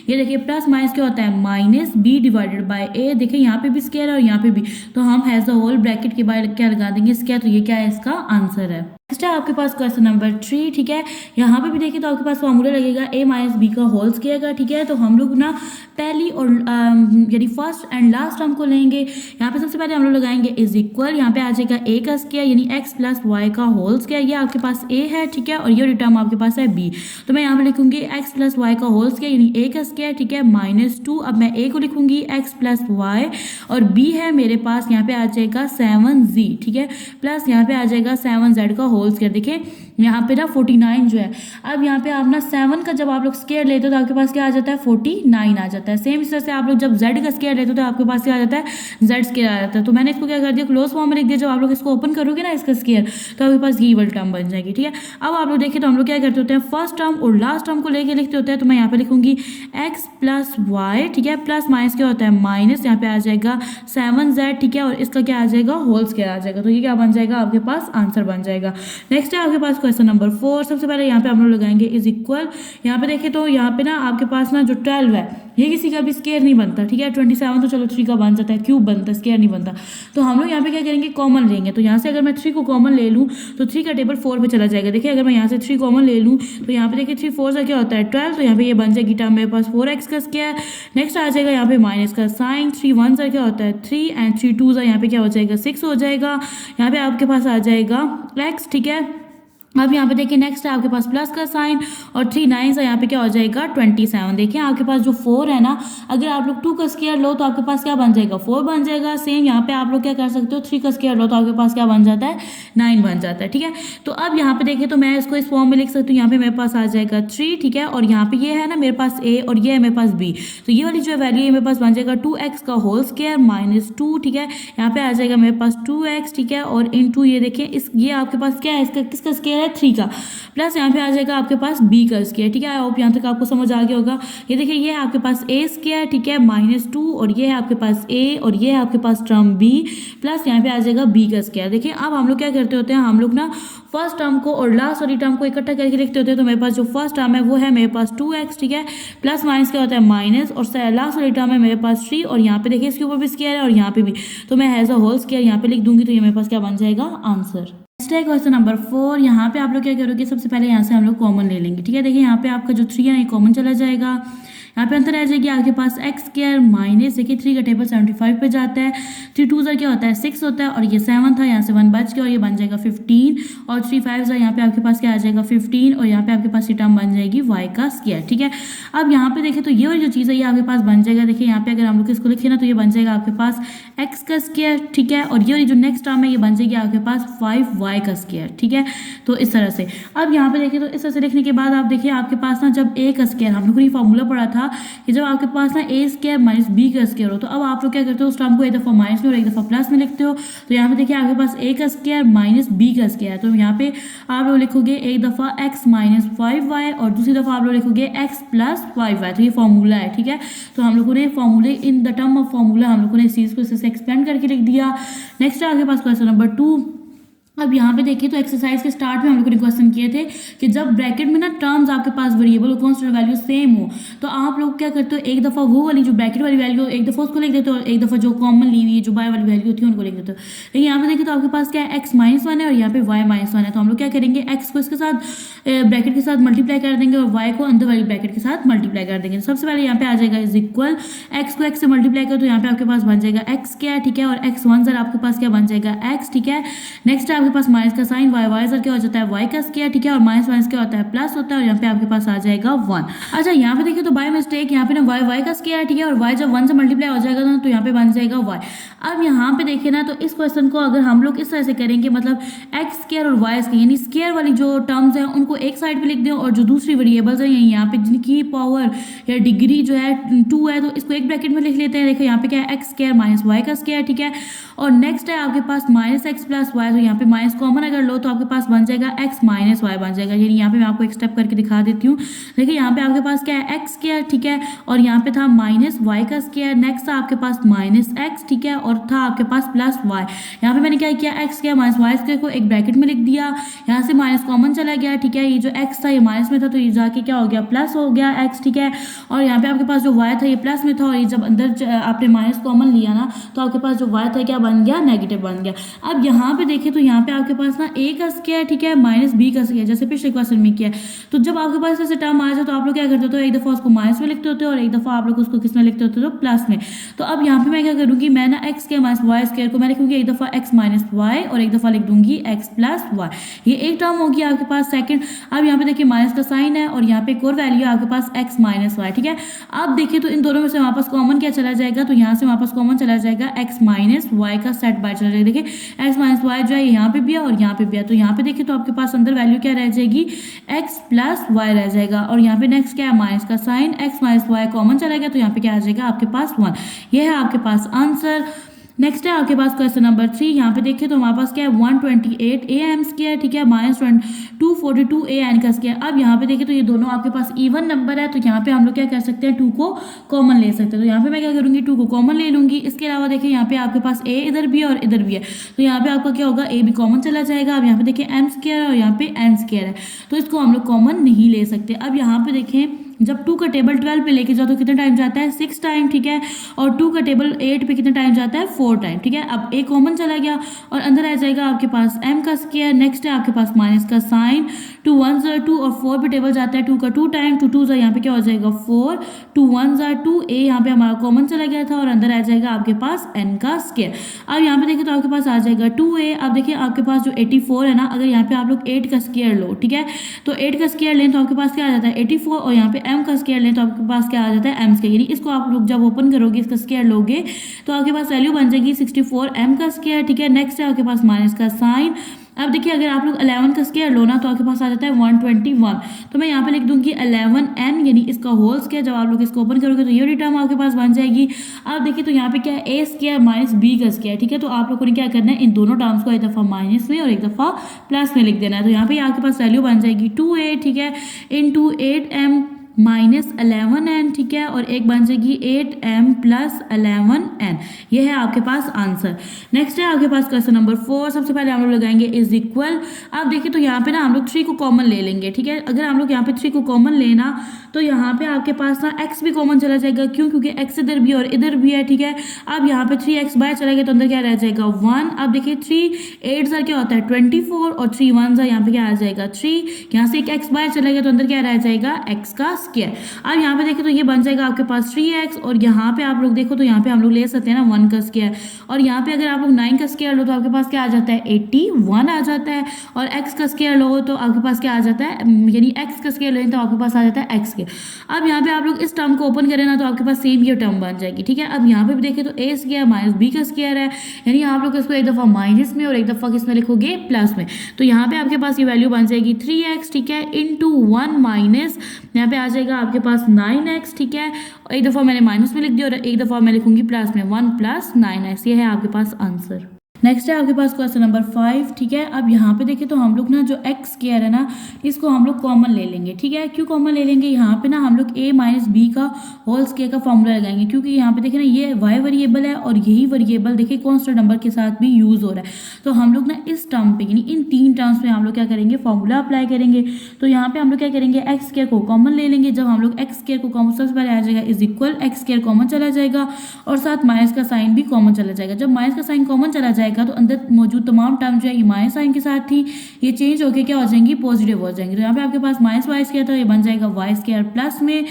ये देखिए प्लस माइनस क्या होता है, -b/a। देखिए यहाँ पे भी स्क्वायर है और यहाँ पे भी, तो हम एज अ होल ब्रैकेट के बाहर क्या लगा देंगे, स्क्वायर। तो ये क्या है, इसका आंसर है। नेक्स्ट है आपके पास क्वेश्चन नंबर 3, ठीक है। यहाँ पे भी देखिए तो आपके पास फॉर्मूला लगेगा a - b का होल स्क्वायर का, ठीक है। तो हम लोग ना पहली और यानी फर्स्ट एंड लास्ट टर्म को लेंगे। यहाँ पे सबसे पहले हम लोग लगाएंगे इज इक्वल, यहाँ पे आ जाएगा a का स्क्वायर यानी x + y का होल स्क्वायर, ये आपके पास a है, ठीक है, और ये टर्म आपके पास है b। तो मैं यहाँ पे लिखूंगी x + y का होल स्क्वायर यानी a का स्क्वायर, ठीक है, -2। अब मैं a को लिखूंगी x + y, और b है मेरे पास यहाँ पे आ जाएगा 7z, ठीक है, प्लस यहाँ पे आ जाएगा 7z का होल स्क्वायर। देखिए यहाँ पे ना 49 जो है, अब यहाँ पे आप ना 7 का जब आप लोग स्क्वायर लेते हो तो आपके पास क्या आ जाता है, 49 आ जाता है। सेम इस तरह से आप लोग जब z का स्क्वायर लेते हो तो आपके पास क्या आ जाता है, z स्क्वायर आ जाता है। तो मैंने इसको क्या कर दिया, क्लोज फॉर्म में लिख दिया। जब आप लोग इसको ओपन करोगे ना इसका स्क्वायर, तो आपके पास ये वाली टर्म बन जाएगी, ठीक है। अब आप लोग देखिए तो हम लोग क्या करते होते हैं, फर्स्ट टर्म और लास्ट टर्म को लेके लिखते होते हैं। तो मैं यहाँ पे लिखूंगी x + y, ठीक है, प्लस माइनस क्या होता है, माइनस, यहाँ पे आ जाएगा 7z, ठीक है, और इसका क्या आ जाएगा, होल स्क्वायर आ जाएगा। तो ये क्या बन जाएगा, आपके पास आंसर बन जाएगा। नेक्स्ट है आपके पास क्वेश्चन नंबर 4। सबसे पहले यहाँ पे हम लोग लगाएंगे इज इक्वल। यहाँ पे देखिए तो यहाँ पे ना आपके पास ना जो 12 है ये किसी का भी स्क्वायर नहीं बनता, ठीक है। 27 तो चलो 3 का बन जाता है, क्यूब बनता है, स्क्वायर नहीं बनता। तो हम लोग यहाँ पे क्या करेंगे, कॉमन लेंगे। तो यहाँ से अगर मैं 3 को कॉमन ले लूँ तो 3 का टेबल 4 पे चला जाएगा। देखिए अगर मैं यहाँ से 3 कॉमन ले लूँ तो यहाँ पे देखिए 3 4 से क्या होता है 12, तो यहाँ पे ये बन जाएगी टर्म मेरे पास 4x का स्क्वायर। नेक्स्ट आ जाएगा यहाँ पे माइनस का साइन, 3 1 से क्या होता है 3 एंड 3 2 से यहाँ पे क्या हो जाएगा 6 हो जाएगा। यहाँ पे आपके पास आ जाएगा x, ठीक है। अब यहाँ पे देखिए नेक्स्ट है आपके पास प्लस का साइन, और 3 9 से यहाँ पे क्या हो जाएगा 27। देखिए आपके पास जो 4 है ना, अगर आप लोग 2 का स्क्वायर लो तो आपके पास क्या बन जाएगा, 4 बन जाएगा। सेम यहाँ पे आप लोग क्या कर सकते हो, 3 का स्क्वायर लो तो आपके पास क्या बन जाता है, 9 बन जाता है, ठीक है। तो अब यहाँ पे देखिए तो मैं इसको इस फॉर्म में लिख सकती हूँ। यहाँ पे मेरे पास आ जाएगा 3, ठीक है, और यहाँ पे ये है ना मेरे पास a और ये है मेरे पास b। तो ये वाली जो वैल्यू है मेरे पास बन जाएगा 2x का होल स्क्वायर -2, ठीक है। यहाँ पे आ जाएगा मेरे पास 2x, ठीक है, और इंटू ये देखिए ये आपके पास क्या है, इसका किसका स्क्वायर है, 3 का, प्लस यहाँ पे आ जाएगा आपके पास b का स्क्वायर, ठीक है। आई होप यहाँ तक आपको समझ आ गया होगा। ये देखिए ये है आपके पास a स्क्वायर, ठीक है, -2, और ये है आपके पास a, और ये है आपके पास टर्म b, प्लस यहाँ पे आ जाएगा b का स्क्वायर। देखिए अब हम लोग क्या करते होते हैं, हम लोग ना फर्स्ट टर्म को और लास्ट वाली टर्म को इकट्ठा करके लिखते होते हैं। तो मेरे पास जो फर्स्ट टर्म है वो है मेरे पास 2x, ठीक है, प्लस माइनस क्या होता है माइनस, और लास्ट वाली टर्म है मेरे पास 3, और यहाँ पे देखिए इसके ऊपर भी स्क्वायर है और यहाँ पे भी, तो मैं एज अ होल स्क्वायर यहाँ पे लिख दूंगी। तो ये मेरे पास क्या बन जाएगा, आंसर। नेक्स्ट है क्वेश्चन नंबर 4। यहाँ पे आप लोग क्या करोगे, सबसे पहले यहाँ से हम लोग कॉमन ले लेंगे, ठीक है। देखिए यहाँ पे आपका जो 3 है ये कॉमन चला जाएगा। यहाँ पे अंतर आ जाएगी आपके पास एक्स स्क्वायर माइनस, देखिए 3 का टेबल 75 पे जाता है, 3 2 क्या होता है 6 होता है, और ये 7 था, यहाँ से 1 बच गया और ये बन जाएगा 15, और 3 5 यहाँ पे आपके पास क्या आ जाएगा 15, और यहाँ पे आपके पास ये टर्म बन जाएगी y का स्क्वायर, ठीक है। अब यहाँ पे देखिए तो ये वाली जो चीज़ है ये आपके पास बन जाएगा। देखिए यहाँ पे अगर हम लोग इसको लिखे ना तो ये बन जाएगा आपके पास x का स्क्वायर, ठीक है, और ये वाली जो नेक्स्ट टर्म है ये बन जाएगी आपके पास 5y का स्क्वायर, ठीक है। तो इस तरह से अब यहाँ पे देखिए तो इस तरह से लिखने के बाद आप देखिए आपके पास ना जब a का स्क्वायर हम लोगों ने फॉर्मूला पढ़ा था था कि जब आपके पास ना ए स्क्वायर माइनस बी का स्क्वायर हो, तो अब आप लोग क्या करते हो, उस टर्म को एक दफ़ा माइनस में और एक दफ़ा प्लस में लिखते हो। तो यहाँ पे देखिए आपके पास ए का स्क्वायर माइनस बी का स्क्वायर, तो यहाँ पे आप लोग लिखोगे एक दफ़ा एक्स माइनस 5y और दूसरी दफ़ा आप लोग लिखोगे एक्स प्लस 5y। तो ये फॉर्मूला है, ठीक है। तो हम लोगों ने फॉर्मूले in the term of formula हम लोगों ने इस चीज़ को इससे एक्सपेंड करके लिख दिया। नेक्स्ट है आपके पास क्वेश्चन नंबर 2। अब यहाँ पे देखिए तो एक्सरसाइज के स्टार्ट में हम लोगों ने क्वेश्चन किए थे कि जब ब्रैकेट में ना टर्म्स आपके पास वेरिएबल और कांस्टेंट वैल्यू सेम हो, तो आप लोग क्या करते हो, एक दफ़ा वो वाली जो ब्रैकेट वाली वैल्यू एक दफ़ा उसको लिख देते हो और एक दफ़ा जो कॉमन ली हुई है जो बाय वाली वैल्यू होती है उनको लिख देते हो। लेकिन यहाँ पे देखिए तो आपके पास क्या है, एक्स माइनस 1 है और यहाँ पे वाई माइनस 1 है। तो हम लोग क्या करेंगे, एक्स को इसके साथ ब्रैकेट के साथ मल्टीप्लाई कर देंगे और वाई को अंदर वाली ब्रैकेट के साथ मल्टीप्लाई कर देंगे। सबसे पहले यहाँ पे आ जाएगा इज इक्वल, एक्स को एक्स से मल्टीप्लाई करो तो यहाँ पे आपके पास बन जाएगा एक्स क्या है, ठीक है, और एक्स वन सर आपके पास क्या बन जाएगा एक्स, ठीक है। नेक्स्ट है आपके पास माइनस का साइन, वाई वाई सर क्या हो जाता है वाई का स्क्वायर, ठीक है, और माइनस माइनस क्या होता है प्लस होता है और यहाँ पे आपके पास आ जाएगा 1। अच्छा यहाँ पे देखिए तो बाय मिस्टेक यहाँ पे ना वाई वाई का स्क्वायर, ठीक है, और वाई जब 1 से मल्टीप्लाई हो जाएगा ना तो यहाँ पे बन जाएगा वाई। अब यहाँ पे देखिए ना तो इस क्वेश्चन को अगर हम लोग इस तरह से करेंगे, मतलब एक्स स्क्वायर और वाई स्क्वायर यानी स्क्वायर वाली जो टर्म्स हैं उनको एक साइड पे लिख दें और जो दूसरी वेरिएबल्स हैं यहाँ पे जिनकी पावर या डिग्री जो है 2 है तो इसको एक ब्रैकेट में लिख लेते हैं। देखो यहाँ पे क्या है एक्स स्क्वायर माइनस वाई का स्क्वायर, ठीक है, और नेक्स्ट है आपके पास माइनस एक्स प्लस वाई, तो यहाँ पे माइनस कॉमन अगर लो तो आपके पास बन जाएगा एक्स माइनस वाई बन जाएगा। यानी यहाँ पे मैं आपको एक स्टेप करके दिखा देती हूँ। देखिए यहाँ पे आपके पास क्या है एक्स स्क्वायर, ठीक है, और यहाँ पे था माइनस वाई का स्क्वायर, नेक्स्ट था आपके पास माइनस एक्स, ठीक है, और था आपके पास प्लस वाई। यहाँ पे मैंने क्या किया, x square minus y square को एक ब्रैकेट में लिख दिया, यहाँ से माइनस कॉमन चला गया, ठीक है, ये जो एक्स था ये माइनस में था तो ये जाके क्या हो गया प्लस हो गया एक्स, ठीक है, और यहाँ पे आपके पास जो वाई था ये प्लस में था और ये जब अंदर आपने माइनस कॉमन लिया ना तो आपके पास जो वाई था क्या बन गया नेगेटिव बन गया। अब यहाँ पे देखें तो यहाँ पे आपके पास ना ए का स्क्वायर, ठीक है, माइनस बी का स्क्वायर जैसे पिछले क्वेश्चन में किया है। तो जब आपके पास ऐसे टर्म आ जाए तो आप लोग क्या करते हो, तो एक दफ़ा उसको माइनस में लिखते होते हो और एक दफ़ा आप लोग उसको किस में लिखते होते हो, तो प्लस में। तो अब यहाँ पे मैं क्या करूँगी, मैं ना x square minus y square को मैं लिखूंगी एक दफ़ा एक्स माइनस वाई और एक दफ़ा लिख दूंगी एक्स प्लस वाई। ये एक टर्म होगी आपके पास सेकंड। अब यहाँ पे देखिए माइनस का साइन है और यहाँ पे एक और वैल्यू है आपके पास एक्स माइनस वाई, ठीक है। अब देखिए तो इन दोनों में से वापस कॉमन क्या चला जाएगा, तो यहाँ से वापस कॉमन चला जाएगा एक्स माइनस वाई का सेट बाय चला जाएगा। देखिए एक्स माइनस वाई जो है यहाँ पे भी है और यहाँ पे भी है, तो यहाँ पे देखिए तो आपके पास अंदर वैल्यू क्या रह जाएगी एक्स प्लस वाई रह जाएगा और यहाँ पे नेक्स्ट क्या है माइनस का sign, x minus y common चला गया तो यहाँ पे क्या आ जाएगा आपके पास 1। ये है आपके पास आंसर। नेक्स्ट है आपके पास क्वेश्चन नंबर 3। यहाँ पे देखिए तो हमारे पास क्या है 128 ए एम स्क्वायर, ठीक है, माइनस 242 ए एन का स्क्वायर। अब यहाँ पे देखिए तो ये दोनों आपके पास इवन नंबर है तो यहाँ पे हम लोग क्या कर सकते हैं 2 को कॉमन ले सकते हैं। तो यहाँ पे मैं क्या करूँगी 2 को कॉमन ले लूँगी। इसके अलावा देखिए यहाँ पे आपके पास ए इधर भी है और इधर भी है तो यहाँ पे आपका क्या होगा ए भी कॉमन चला जाएगा। अब यहाँ पे देखिए एम स्क्वायर और यहाँ पे एन स्क्वायर है तो इसको हम लोग कॉमन नहीं ले सकते। अब यहाँ पे देखें जब 2 का टेबल 12 पे लेके जाओ तो कितना टाइम जाता है 6 टाइम, ठीक है, और 2 का टेबल 8 पे कितना टाइम जाता है 4 टाइम, ठीक है। अब ए कॉमन चला गया और अंदर आ जाएगा आपके पास m का स्क्वायर। नेक्स्ट है आपके पास माइनस का साइन, 2 1 2 और 4 पे टेबल जाता है 2 का 2 टाइम, 2 2 यहाँ पे क्या हो जाएगा 4, 2 1 2 ए यहाँ पे हमारा कॉमन चला गया था और अंदर आ जाएगा आपके पास n का स्क्वायर। अब यहाँ पे देखिए तो आपके पास आ जाएगा 2a। अब देखिए आपके पास जो 84 है ना, अगर यहाँ पे आप लोग 8 का स्क्वायर लो, ठीक है, तो 8 का स्क्वायर लें तो आपके पास क्या आ जाता है 84 और यहाँ पे m का स्क्वायर लें तो आपके पास क्या आ जाता है m स्क्वायर। यानी इसको आप लोग जब ओपन करोगे इसका स्क्वायर लोगे तो आपके पास वैल्यू बन जाएगी 64 m का स्क्वायर, ठीक है। नेक्स्ट है आपके पास माइनस का साइन। अब देखिए अगर आप लोग 11 का स्क्वायर लो ना तो आपके पास आ जाता है 121 तो मैं यहाँ पे लिख दूंगी 11n यानी इसका होल स्क्वायर। जब आप लोग इसको ओपन करोगे तो ये वाली टर्म आपके पास बन जाएगी। अब देखिए तो यहाँ पे क्या है ए स्क्वायर माइनस बी का स्क्वायर, ठीक है, तो आप लोगों ने क्या करना है इन दोनों टर्म्स को एक दफ़ा माइनस में और एक दफ़ा प्लस में लिख देना है। तो यहाँ पे आपके पास वैल्यू बन जाएगी 2a, ठीक है, इंटू 8m माइनस 11n, ठीक है, और एक बन जाएगी 8m प्लस 11n। ये है आपके पास आंसर। नेक्स्ट है आपके पास क्वेश्चन नंबर 4। सबसे पहले हम लोग लगाएंगे इज इक्वल। अब देखिए तो यहाँ पे ना हम लोग 3 को कॉमन ले लेंगे, ठीक है। अगर हम लोग यहाँ पे 3 को कॉमन लेना तो यहाँ पे आपके पास ना x भी कॉमन चला जाएगा, क्यों, क्योंकि x इधर भी और इधर भी है, ठीक है। अब यहाँ पे 3x बाहर चला गया तो अंदर क्या रह जाएगा 1। अब देखिए 3 8 क्या होता है 24 और 3 1 यहाँ पे क्या आ जाएगा 3। यहाँ से एक x बाहर चला गया तो अंदर क्या रह जाएगा x का स्क्वायर। अब यहाँ पे देखो तो ये बन जाएगा आपके पास 3x और यहाँ पे आप लोग देखो तो यहाँ पे हम लोग ले सकते हैं ना 1 का स्क्वायर और यहाँ पे अगर आप लोग 9 का स्क्वायर लो तो आपके पास क्या आ जाता है 81 आ जाता है और x का स्क्वायर लो तो आपके पास क्या आ जाता है, यानी x का स्क्वायर लें तो आपके पास आ जाता है x के। अब यहाँ पे आप लोग इस टर्म को ओपन करें ना तो आपके पास सेम ये टर्म बन जाएगी, ठीक है। अब यहाँ पे भी देखें तो a स्क्वायर माइनस b का स्क्वायर है, यानी आप लोग इसको एक दफ़ा माइनस में और एक दफ़ा किस में लिखोगे प्लस में। तो यहाँ पे आपके पास ये वैल्यू बन जाएगी 3x, ठीक है, इंटू 1 माइनस यहाँ पे आ जाएगा आपके पास 9x, ठीक है। और एक दफ़ा मैंने माइनस में लिख दिया और एक दफ़ा मैं लिखूंगी प्लस में, 1 + 9x। ये है आपके पास आंसर। नेक्स्ट है आपके पास क्वेश्चन नंबर 5, ठीक है। अब यहाँ पे देखें तो हम लोग ना जो एक्स स्क्वायर है ना, इसको हम लोग कॉमन ले लेंगे, ठीक है। क्यों कॉमन ले लेंगे? यहाँ पे ना हम लोग a - b का होल स्क्वायर का फॉर्मूला लगाएंगे, क्योंकि यहाँ पे देखें ना ये y वेरिएबल है और यही वेरिएबल देखिए कॉन्स्टेंट नंबर के साथ भी यूज हो रहा है। तो हम लोग ना इस टर्म पे यानी इन 3 टर्म्स में हम लोग क्या करेंगे, फॉर्मूला अप्लाई करेंगे। तो यहाँ पे हम लोग क्या करेंगे, एक्स स्क्वायर को कॉमन ले लेंगे। जब हम लोग एक्स स्क्वायर को कॉमन, सबसे पहले आ जाएगा is equal, x square common चला जाएगा और साथ माइनस का साइन भी कॉमन चला जाएगा। जब माइनस का साइन कॉमन चला जाएगा तो अंदर मौजूद तमाम टर्म जो है ये माइनस साइन के साथ थी, ये चेंज होकर क्या हो जाएंगी, पॉजिटिव हो जाएंगे। तो यहाँ पे आपके पास माइनस वाई स्क्वायर था, ये बन जाएगा वाई स्क्वायर प्लस में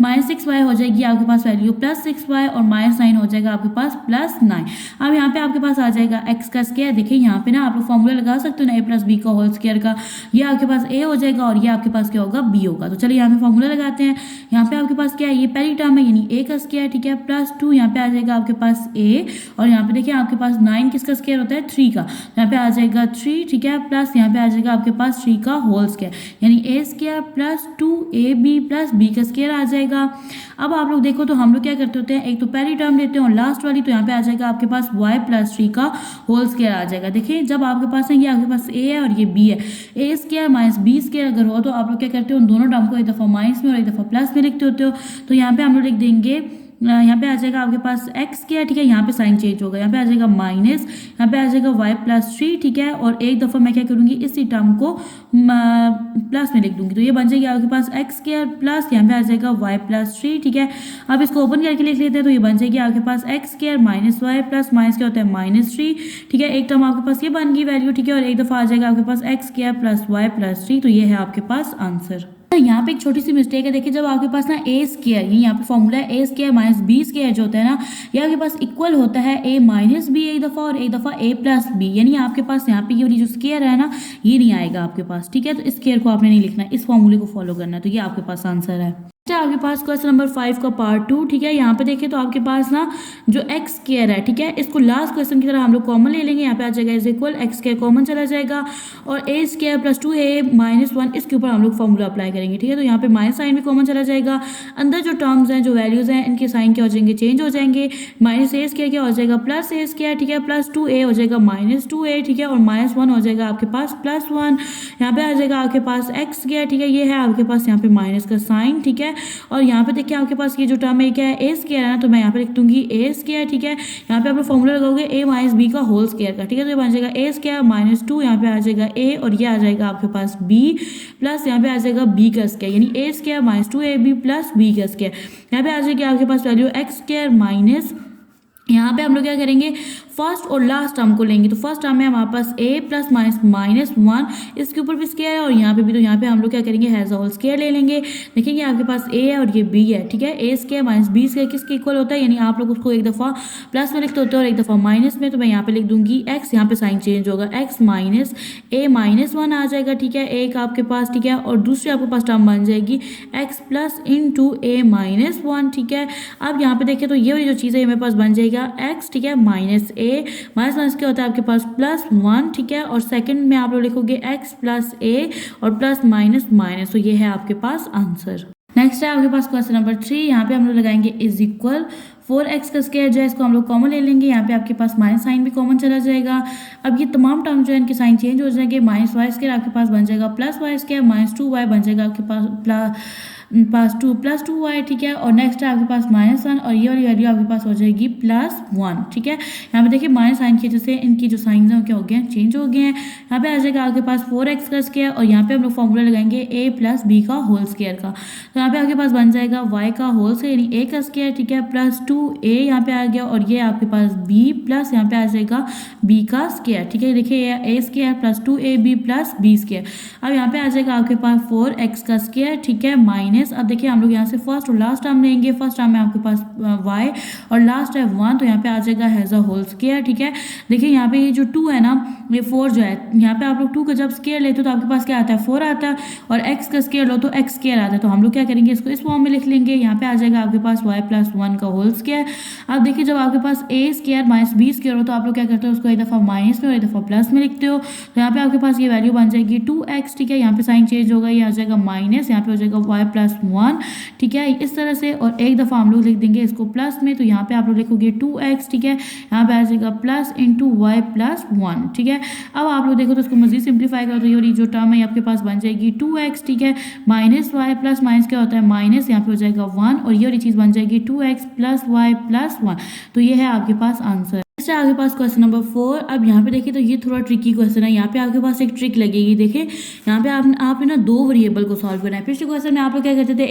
-6y हो जाएगी आपके पास वैल्यू +6y और -9 हो जाएगा आपके पास +9। अब यहाँ पे आपके पास आ जाएगा एक्स का स्क्वायर। देखिए यहाँ पे ना आप लोग फॉर्मूला लगा सकते हो ना, a + b का होल स्क्वायर का। ये आपके पास a हो जाएगा और ये आपके पास क्या होगा, b होगा। तो चलिए यहाँ पे फॉर्मूला लगाते हैं। यहाँ पे आपके पास क्या है, ये पहली टर्म है यानी a का स्क्वायर, ठीक है, +2 यहाँ पे आ जाएगा आपके पास a और यहाँ पे देखिए आपके पास 9 किसका स्क्वायर होता है, 3 का। यहाँ पे आ जाएगा 3, ठीक है, प्लस यहाँ पे आ जाएगा आपके पास 3 का होल स्क्वायर यानी a स्क्वायर +2ab + b का स्क्वायर आ जाएगा। अब आप लोग देखो तो हम लोग क्या करते होते हैं, एक तो पहली टर्म लेते हैं और लास्ट वाली, तो यहाँ पे आ जाएगा आपके पास y + 3 का होल स्क्वायर आ जाएगा। देखिए जब आपके पास है ये आपके पास a है और ये b है, a स्क्वायर - b स्क्वायर अगर हो तो आप लोग क्या करते हो, उन दोनों टर्म को एक दफ़ा माइनस में और एक दफ़ा प्लस में लिखते होते हो। तो यहाँ पे हम लोग लिख देंगे, यहाँ पे आ जाएगा आपके पास एक्स स्क्वायर, ठीक है, यहाँ पे साइन चेंज होगा, यहाँ पे आ जाएगा माइनस, यहाँ पे आ जाएगा y + 3, ठीक है, और एक दफ़ा मैं क्या करूँगी, इसी टर्म को प्लस में लिख दूंगी। तो ये बन जाएगी आपके पास एक्स स्क्वायर प्लस यहाँ पे आ जाएगा y + 3, ठीक है। अब इसको ओपन करके लिख लेते हैं तो ये बन जाएगी आपके पास x square -y plus minus क्या होता है -3, ठीक है। एक टर्म आपके पास ये बन गई वैल्यू, ठीक है, और एक दफ़ा आ जाएगा आपके पास एक्स स्क्वायर प्लस y + 3। तो ये है आपके पास आंसर। यहाँ पे एक छोटी सी मिस्टेक है, देखिए जब आपके पास ना a स्क्वायर, ये यहाँ पे फॉर्मूला है a स्क्वायर - b स्क्वायर जो होता है ना, ये आपके पास इक्वल होता है a - b एक दफ़ा और एक दफ़ा a + b, यानी आपके पास यहाँ पे ये जो स्क्वायर है ना ये नहीं आएगा आपके पास, ठीक है। तो इस स्क्वायर को आपने नहीं लिखना है, इस फॉर्मूले को फॉलो करना है। तो ये आपके पास आंसर है। आपके पास क्वेश्चन नंबर 5 का पार्ट 2, ठीक है। यहाँ पे देखिए तो आपके पास ना जो एक्स स्क्वायर है, ठीक है, इसको लास्ट क्वेश्चन की तरह हम लोग कॉमन ले लेंगे। यहाँ पे आ जाएगा is equal, x square common चला जाएगा और a स्क्वायर + 2a - 1 इसके ऊपर हम लोग फॉर्मूला अप्लाई करेंगे, ठीक है। तो यहाँ पे माइनस साइन भी कॉमन चला जाएगा, अंदर जो टर्म्स हैं जो वैल्यूज हैं इनके साइन क्या हो जाएंगे, चेंज हो जाएंगे। -a स्क्वायर क्या हो जाएगा +a स्क्वायर, ठीक है, +2a हो जाएगा -2a, ठीक है, और -1 हो जाएगा आपके पास +1। यहाँ पे आ जाएगा आपके पास एक्स स्क्वायर, ठीक है, ये है आपके पास यहाँ पे माइनस का साइन, ठीक है। और यहाँ पे देखिए आपके पास ये जो टर्म है क्या है, a स्क्वायर है ना, तो मैं यहाँ पे लिख दूंगी a स्क्वायर, ठीक है। यहाँ पे आप लोग फॉर्मूला लगाओगे a - b का होल स्क्वायर का, ठीक है। तो ये बन जाएगा a स्क्वायर -2, यहाँ पे आ जाएगा a और ये आ जाएगा आपके पास b प्लस यहाँ पे आ जाएगा b का स्क्वायर यानी a स्क्वायर -2ab + b का स्क्वायर। यहाँ पे आ जाएगी आपके पास वैल्यू एक्स स्क्वायर माइनस, यहाँ पे हम लोग क्या करेंगे, फर्स्ट और लास्ट टर्म को लेंगे। तो फर्स्ट टर्म है हमारे पास a + -1, इसके ऊपर भी स्क्वायर है और यहाँ पे भी, तो यहाँ पे हम लोग क्या करेंगे, हैज़ अ होल स्क्वायर ले लेंगे। देखिए आपके पास a है और ये b है, ठीक है। a स्क्वायर - b स्क्वायर किसके इक्वल होता है, यानी आप लोग उसको एक दफ़ा प्लस में लिखते होते हैं और एक दफ़ा माइनस में। तो मैं यहाँ पे लिख दूंगी x, यहाँ पे साइन चेंज होगा, x - a - 1 आ जाएगा, ठीक है, एक आपके पास, ठीक है, और दूसरी आपके पास टर्म बन जाएगी x + a - 1, ठीक है। अब यहाँ पे देखिए तो ये वाली जो चीज़ है मेरे पास बन जाएगा x, ठीक है, -a माइनस क्या होता है आपके पास +1, ठीक है, और सेकंड में आप लोग लिखोगे x + a और प्लस माइनस। तो ये है आपके पास आंसर। नेक्स्ट है आपके पास क्वेश्चन नंबर 3। यहाँ पे हम लोग लगाएंगे इज इक्वल 4x का स्क्वायर जो है इसको हम लोग कॉमन ले लेंगे। यहाँ पे आपके पास माइनस साइन भी कॉमन चला जाएगा। अब ये तमाम टर्म जो है इनके साइन चेंज हो जाएंगे। -y स्क्वायर आपके पास बन जाएगा +y स्क्वायर, -2y बन जाएगा आपके पास +2y, ठीक है। और नेक्स्ट है आपके पास -1 और ये वाली वैल्यू आपके पास हो जाएगी +1, ठीक है। यहाँ पे देखिए माइनस साइन की वजह से इनकी जो साइन है क्या हो गए हैं, चेंज हो गए हैं। यहाँ पे आ जाएगा आपके पास 4x का स्क्वायर और यहाँ पे हम लोग फॉर्मूला लगाएंगे a + b का होल स्क्वायर का। तो यहाँ पे आपके पास बन जाएगा y का होल स्क्वायर यानी a का स्क्वायर, ठीक है, +2a यहाँ पे आ गया और ये आपके पास b प्लस यहाँ पे आ जाएगा b का स्क्वायर, ठीक है। देखिए a square +2ab + b square. अब यहाँ पे आ जाएगा आपके पास 4x का स्क्वायर, ठीक है, माइनस। अब देखिए हम लोग यहाँ से फर्स्ट और लास्ट टर्म लेंगे। फर्स्ट टर्म है आपके पास y और लास्ट है 1, तो यहाँ पे आ जाएगा हैज़ अ होल स्क्वायर, ठीक है। देखिए यहाँ पे ये जो 2 है ना, ये 4 जो है, यहाँ पे आप लोग 2 का जब स्क्वायर लेते हो तो आपके पास क्या आता है, 4 आता है, और x का स्क्वायर लो तो x स्क्वायर आता है। तो हम लोग क्या करेंगे, इसको इस फॉर्म में लिख लेंगे। यहाँ पे आ जाएगा आपके पास y + 1 का होल स्क्वायर। अब देखिए जब आपके पास a स्क्वायर - b स्क्वायर हो तो आप लोग क्या करते हो, उसको एक दफ़ा माइनस में और एक दफ़ा प्लस में लिखते हो। तो यहाँ पे आपके पास ये वैल्यू बन जाएगी 2x, ठीक है। यहाँ पे साइन चेंज होगा, ये आ जाएगा माइनस, यहाँ पे हो जाएगा y प्लस 1, ठीक है, इस तरह से। और एक दफ़ा हम लोग लिख देंगे इसको प्लस में, तो यहाँ पे आप लोग लिखोगे 2x, ठीक है, यहाँ पे आ जाएगा प्लस इंटू वाई प्लस 1, ठीक है। अब आप लोग देखो तो इसको मजीद सिंप्लीफाई करो तो ये जो टर्म है आपके पास बन जाएगी 2x, ठीक है, माइनस वाई प्लस माइनस क्या होता है माइनस, यहाँ पे हो जाएगा 1, और ये वाली चीज़ बन जाएगी 2x प्लस वाई प्लस 1। तो ये है आपके पास आंसर। नेक्स्ट है आपके पास क्वेश्चन नंबर 4। अब यहाँ पे देखिए तो ये थोड़ा ट्रिकी क्वेश्चन है। यहाँ पे आपके पास एक ट्रिक लगेगी। देखिए यहाँ पे आप ना दो वेरिएबल को सॉल्व करना है। पिछले क्वेश्चन में आप लोग क्या करते थे,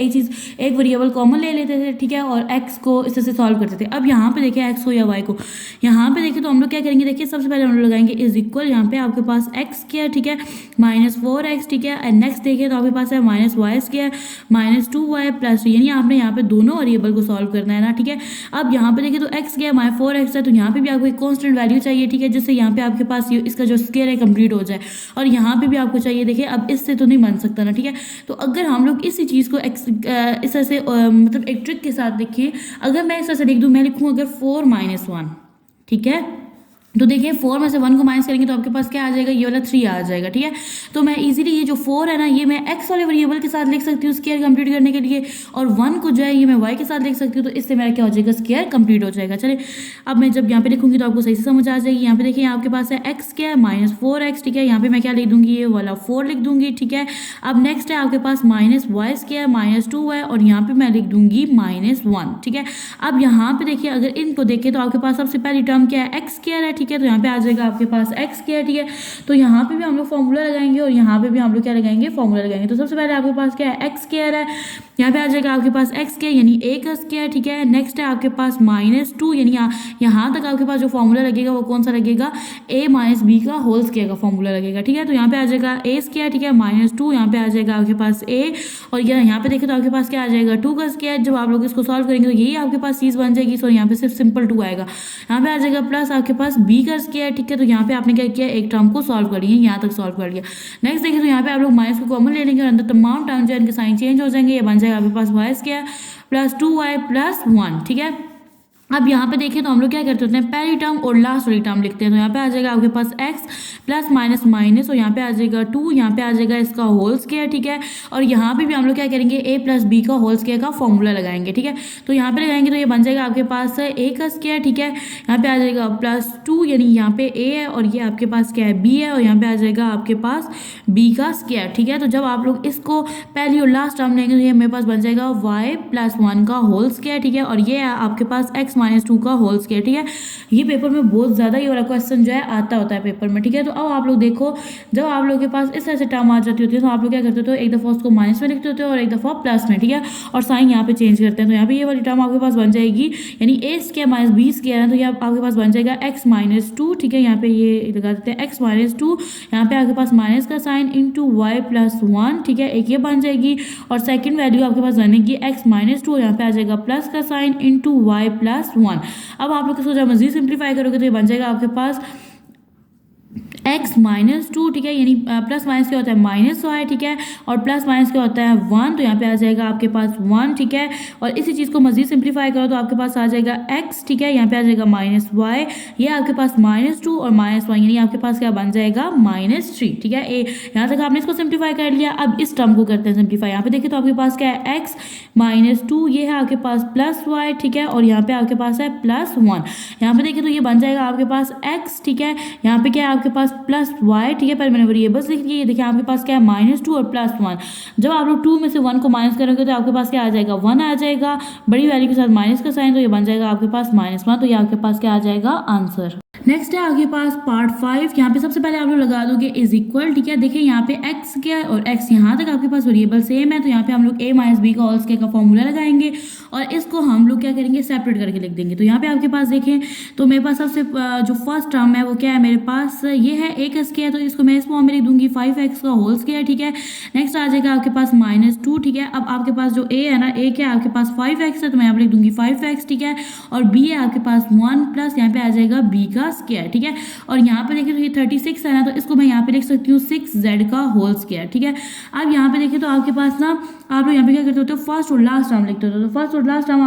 एक वेरिएबल कॉमन ले लेते थे, ठीक है, और एक्स को इस तरह से सॉल्व करते थे। अब यहाँ पे देखिए एक्स को या वाई को, यहाँ पे देखिए तो हम लोग क्या करेंगे, देखिए सबसे पहले हम लोग लगाएंगे इज इक्वल, यहाँ पे आपके पास एक्स स्क्वायर, ठीक है, माइनस 4x, ठीक है, एंड नेक्स्ट देखिए तो आपके पास है minus y square minus 2y plus, यानी आपने यहाँ पे दोनों वेरिएबल को सॉल्व करना है ना, ठीक है। अब यहाँ पे देखिए तो एक्स स्क्वायर माइनस 4x है, तो यहाँ पे भी आपको एक कॉन्स्टेंट वैल्यू चाहिए, ठीक है, जिससे यहाँ पे आपके पास इसका जो स्क्वायर है कंप्लीट हो जाए। और यहाँ पे भी आपको चाहिए, देखिए अब इससे तो नहीं बन सकता ना, ठीक है। तो अगर हम लोग इसी चीज़ को इस तरह से मतलब एक ट्रिक के साथ देखिए, अगर मैं इस तरह से लिख दूँ, मैं लिखूँ अगर 4 - 1, ठीक है, तो देखिए 4 में से 1 को माइनस करेंगे तो आपके पास क्या आ जाएगा, ये वाला 3 आ जाएगा, ठीक है। तो मैं इजीली ये जो 4 है ना, ये मैं x वाले वेरिएबल के साथ लिख सकती हूँ स्क्वायर कंप्लीट करने के लिए, और 1 को जो है ये मैं y के साथ लिख सकती हूँ, तो इससे मेरा क्या हो जाएगा, स्क्वायर कंप्लीट हो जाएगा। चलिए अब मैं जब यहाँ पे लिखूंगी तो आपको सही से समझ आ जाएगी। यहाँ पे देखिए आपके पास है एक्स स्क्वायर माइनस 4x, ठीक है, यहाँ पे मैं क्या लिख दूंगी, ये वाला 4 लिख दूंगी, ठीक है। अब नेक्स्ट है आपके पास minus y square minus 2y, और यहाँ पे मैं लिख दूंगी -1, ठीक है। अब यहाँ पे देखिए अगर इनको देखें तो आपके पास सबसे पहली टर्म क्या है, एक्स स्क्वायर है, ठीक है, तो यहाँ पे आ जाएगा आपके पास एक्स स्क्वायर, ठीक है। तो यहाँ पे भी हम लोग फॉर्मूला लगाएंगे और यहाँ पे भी हम लोग क्या लगाएंगे, फॉर्मूला लगाएंगे। तो सबसे पहले आपके पास क्या है, एक्स स्क्वायर है, यहाँ पे आ जाएगा आपके पास एक्स स्क्वायर यानी a का स्क्वायर, ठीक है। नेक्स्ट है आपके पास -2, यानी यहाँ तक आपके पास जो फॉर्मूला लगेगा वो कौन सा लगेगा, a - b का होल स्क्वायर का फॉर्मूला लगेगा, ठीक है। तो यहाँ पे आ जाएगा a स्क्वायर, ठीक है, -2, यहाँ पे आ जाएगा आपके पास a, और यहाँ पे देखिए तो आपके पास क्या आ जाएगा 2 का स्क्वायर। जब आप लोग इसको सॉल्व करेंगे तो यही आपके पास चीज़ बन जाएगी। सो यहाँ पे सिर्फ सिंपल 2 आएगा, यहाँ पे आ जाएगा प्लस आपके पास b का स्क्वायर, ठीक है। तो यहाँ पे आपने क्या किया, एक टर्म को सॉल्व कर लिया, यहाँ तक सॉल्व कर लिया। नेक्स्ट देखिए तो यहाँ पे आप लोग माइनस को कॉमन ले लेंगे और अंदर तमाम टर्म जो है इनके साइन चेंज हो जाएंगे, ये बन जाएगा आपके पास y square plus 2y plus 1, ठीक है। अब यहाँ पे देखें तो हम लोग क्या करते होते हैं, पहली टर्म और लास्ट वाली टर्म लिखते हैं। तो यहाँ पे आ जाएगा आपके पास x प्लस माइनस माइनस, और यहाँ पे आ जाएगा 2, यहाँ पे आ जाएगा इसका होल स्क्वायर, ठीक है। और यहाँ पे भी हम लोग क्या करेंगे, a प्लस b का होल स्क्वायर का फॉर्मूला लगाएंगे, ठीक है। तो यहाँ पे लगाएंगे तो ये बन जाएगा आपके पास a का स्क्वायर, ठीक है, यहाँ पे आ जाएगा प्लस 2, यानी यहाँ पे a है और ये आपके पास क्या है, b है, और यहाँ पे आ जाएगा आपके पास b का स्क्वायर, ठीक है। तो जब आप लोग इसको पहली और लास्ट टर्म लेंगे तो ये मेरे पास बन जाएगा y प्लस 1 का होल स्क्वायर, ठीक है, और ये आपके पास x -2 का होल स्क्वायर, ठीक है। ये पेपर में बहुत ज़्यादा ये वाला क्वेश्चन जो है आता होता है पेपर में, ठीक है। तो अब आप लोग देखो, जब आप लोग के पास इस तरह से टर्म आ जाती होती है तो आप लोग क्या करते हो, एक दफ़ा उसको माइनस में लिखते होते हो और एक दफ़ा प्लस में, ठीक है, और साइन यहाँ पे चेंज करते हैं। तो यहाँ पे ये वाली टर्म आपके पास बन जाएगी, यानी a square minus b square है, तो ये आपके पास बन जाएगा x -2, ठीक है। यहाँ पे ये लगा देते हैं x -2, यहाँ पे आपके पास माइनस का साइन इंटू वाई प्लस 1, ठीक है, एक ये बन जाएगी। और सेकेंड वैल्यू आपके पास बनेगी x -2, यहाँ पे आ जाएगा प्लस का साइन इंटू वाई प्लस 1। अब आप लोग इसको जब मजीद सिंप्लीफाई करोगे तो ये बन जाएगा आपके पास x -2, ठीक है, यानी प्लस माइनस क्या होता है -y, ठीक है, और प्लस माइनस क्या होता है 1, तो यहाँ पे आ जाएगा आपके पास 1, ठीक है। और इसी चीज़ को मजीद सिंप्लीफाई करो तो आपके पास आ जाएगा x, ठीक है, यहाँ पे आ जाएगा -y, ये आपके पास -2 और -1, यानी आपके पास क्या बन जाएगा -3, ठीक है। यहाँ तक आपने इसको सिंप्लीफाई कर लिया। अब इस टर्म को करते हैं सिंप्लीफाई। यहाँ पे देखिए तो आपके पास क्या है, x -2, ये है आपके पास प्लस y, ठीक है, और यहाँ पे आपके पास है प्लस 1। यहाँ पे देखिए तो ये बन जाएगा आपके पास x, ठीक है, यहाँ पे क्या है आपके पास प्लस y, ठीक है, पर मैंने वेरिएबल्स लिख दिए। देखिए आपके पास क्या है -2 और प्लस 1। जब आप लोग 2 में से 1 को माइनस करोगे तो आपके पास क्या आ जाएगा, 1 आ जाएगा, बड़ी वैल्यू के साथ माइनस का साइन, तो ये बन जाएगा आपके पास -1। तो ये आपके पास क्या आ जाएगा, आंसर। नेक्स्ट है आपके पास पार्ट 5। यहाँ पे सबसे पहले आप लोग लगा दोगे इज इक्वल, ठीक है। देखिए यहाँ पे x क्या और x यहाँ तक आपके पास वेरिएबल सेम है, तो यहाँ पे हम लोग a - b का होल स्क्वायर का फॉर्मूला लगाएंगे और इसको हम लोग क्या करेंगे, सेपरेट करके लिख देंगे। तो यहाँ पे आपके पास देखें तो मेरे पास सबसे जो फर्स्ट टर्म है वो क्या है, मेरे पास ये है a का स्क्वायर, तो इसको मैं इस फॉर्म में लिख दूंगी 5x का होल स्क्वायर, ठीक है। नेक्स्ट आ जाएगा आपके पास -2, ठीक है। अब आपके पास जो a है ना, a क्या है आपके पास 5x है, तो मैं यहाँ पे लिख दूंगी 5x, ठीक है, और b है आपके पास 1 प्लस यहाँ पे आ जाएगा b का स्क्वायर, ठीक है। और यहाँ पे देखिए तो ये 36 है ना, तो इसको मैं यहाँ पे लिख सकती हूँ 6z का होल स्क्वायर, ठीक है। अब यहाँ पे देखिए तो आपके पास ना आप लोग यहाँ पे क्या करते होते हो, फर्स्ट और लास्ट टर्म लिखते होते हो। तो फर्स्ट और लास्ट टर्म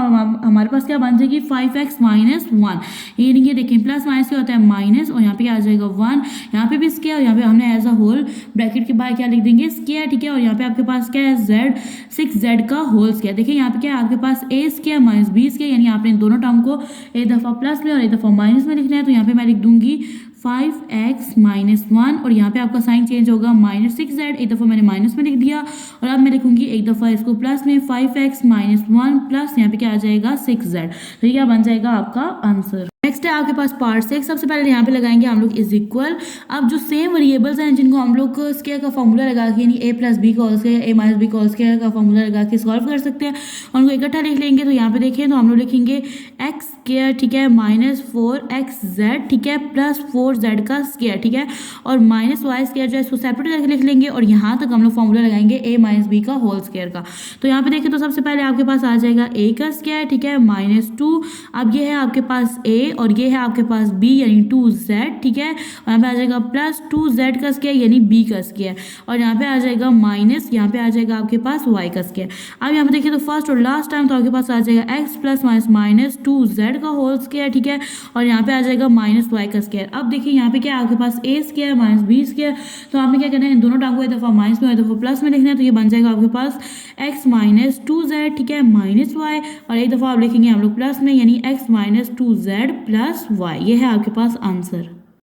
हमारे पास क्या बन जाएगी 5x माइनस 1, ये देखिए प्लस माइनस क्या होता है माइनस, और यहाँ पे क्या आ जाएगा 1, यहाँ पे भी स्क्वायर, और यहाँ पे हमने एज अ होल ब्रैकेट के बाहर क्या लिख देंगे स्क्वायर, ठीक है। और यहाँ पे आपके पास क्या है z 6z का होल स्क्वायर। देखिए यहाँ पे क्या है आपके पास a square minus b square, यानी आपने दोनों टर्म को एक दफ़ा प्लस में और एक दफ़ा माइनस में लिखना है। तो यहाँ पे मैं लिख दूंगी 5x माइनस 1, और यहाँ पे आपका साइन चेंज होगा माइनस 6z, एक दफ़ा मैंने माइनस में लिख दिया, और अब मैं लिखूंगी एक दफ़ा इसको प्लस में 5x माइनस 1 प्लस यहाँ पे क्या आ जाएगा 6z। तो ये क्या बन जाएगा आपका आंसर। नेक्स्ट है आपके पास पार्ट 6। सबसे पहले यहाँ पे लगाएंगे हम लोग इज इक्वल। अब जो सेम वेरिएबल्स हैं जिनको हम लोग स्क्वायर का फॉर्मूला लगा के, यानी a प्लस बी का whole square, a minus b का होल स्क्वायर का फॉर्मूला लगा के सॉल्व कर सकते हैं, उनको इकट्ठा लिख लेंगे। तो यहाँ पे देखें तो हम लोग लिखेंगे एक्स स्क्वायर, ठीक है, माइनस 4xz, ठीक है, प्लस 4z का स्क्वायर, ठीक है, और माइनस वाई स्क्वायर जो है इसको सेपरेट करके लिख लेंगे, और यहाँ तक हम लोग फॉर्मूला लगाएंगे a माइनस बी का होल स्क्वायर का। तो यहाँ पे देखें तो सबसे पहले आपके पास आ जाएगा a का स्क्वायर, ठीक है, माइनस 2, अब ये है आपके पास a और ये है आपके पास b यानी 2z, ठीक है, और यहाँ पे आ जाएगा प्लस 2z का स्क्वायर यानी b का स्क्वायर, और यहाँ पे आ जाएगा माइनस, यहाँ पे आ जाएगा आपके पास y का स्क्वायर। अब यहाँ पे देखिए तो फर्स्ट और लास्ट टाइम तो आपके पास आ जाएगा x plus minus minus 2z का होल स्क्वायर, ठीक है, और यहाँ पे आ जाएगा माइनस y का स्क्वायर। अब देखिए यहाँ पे क्या आपके पास a square minus b square, तो आपने क्या करना है इन दोनों टर्म को एक दफ़ा माइनस में एक दफ़ा प्लस में लिखना है। तो ये बन जाएगा आपके पास x माइनस 2z, ठीक है, माइनस y, और एक दफ़ा आप लिखेंगे हम लोग प्लस में, यानी x minus 2z plus y। ये है आपके पास आंसर।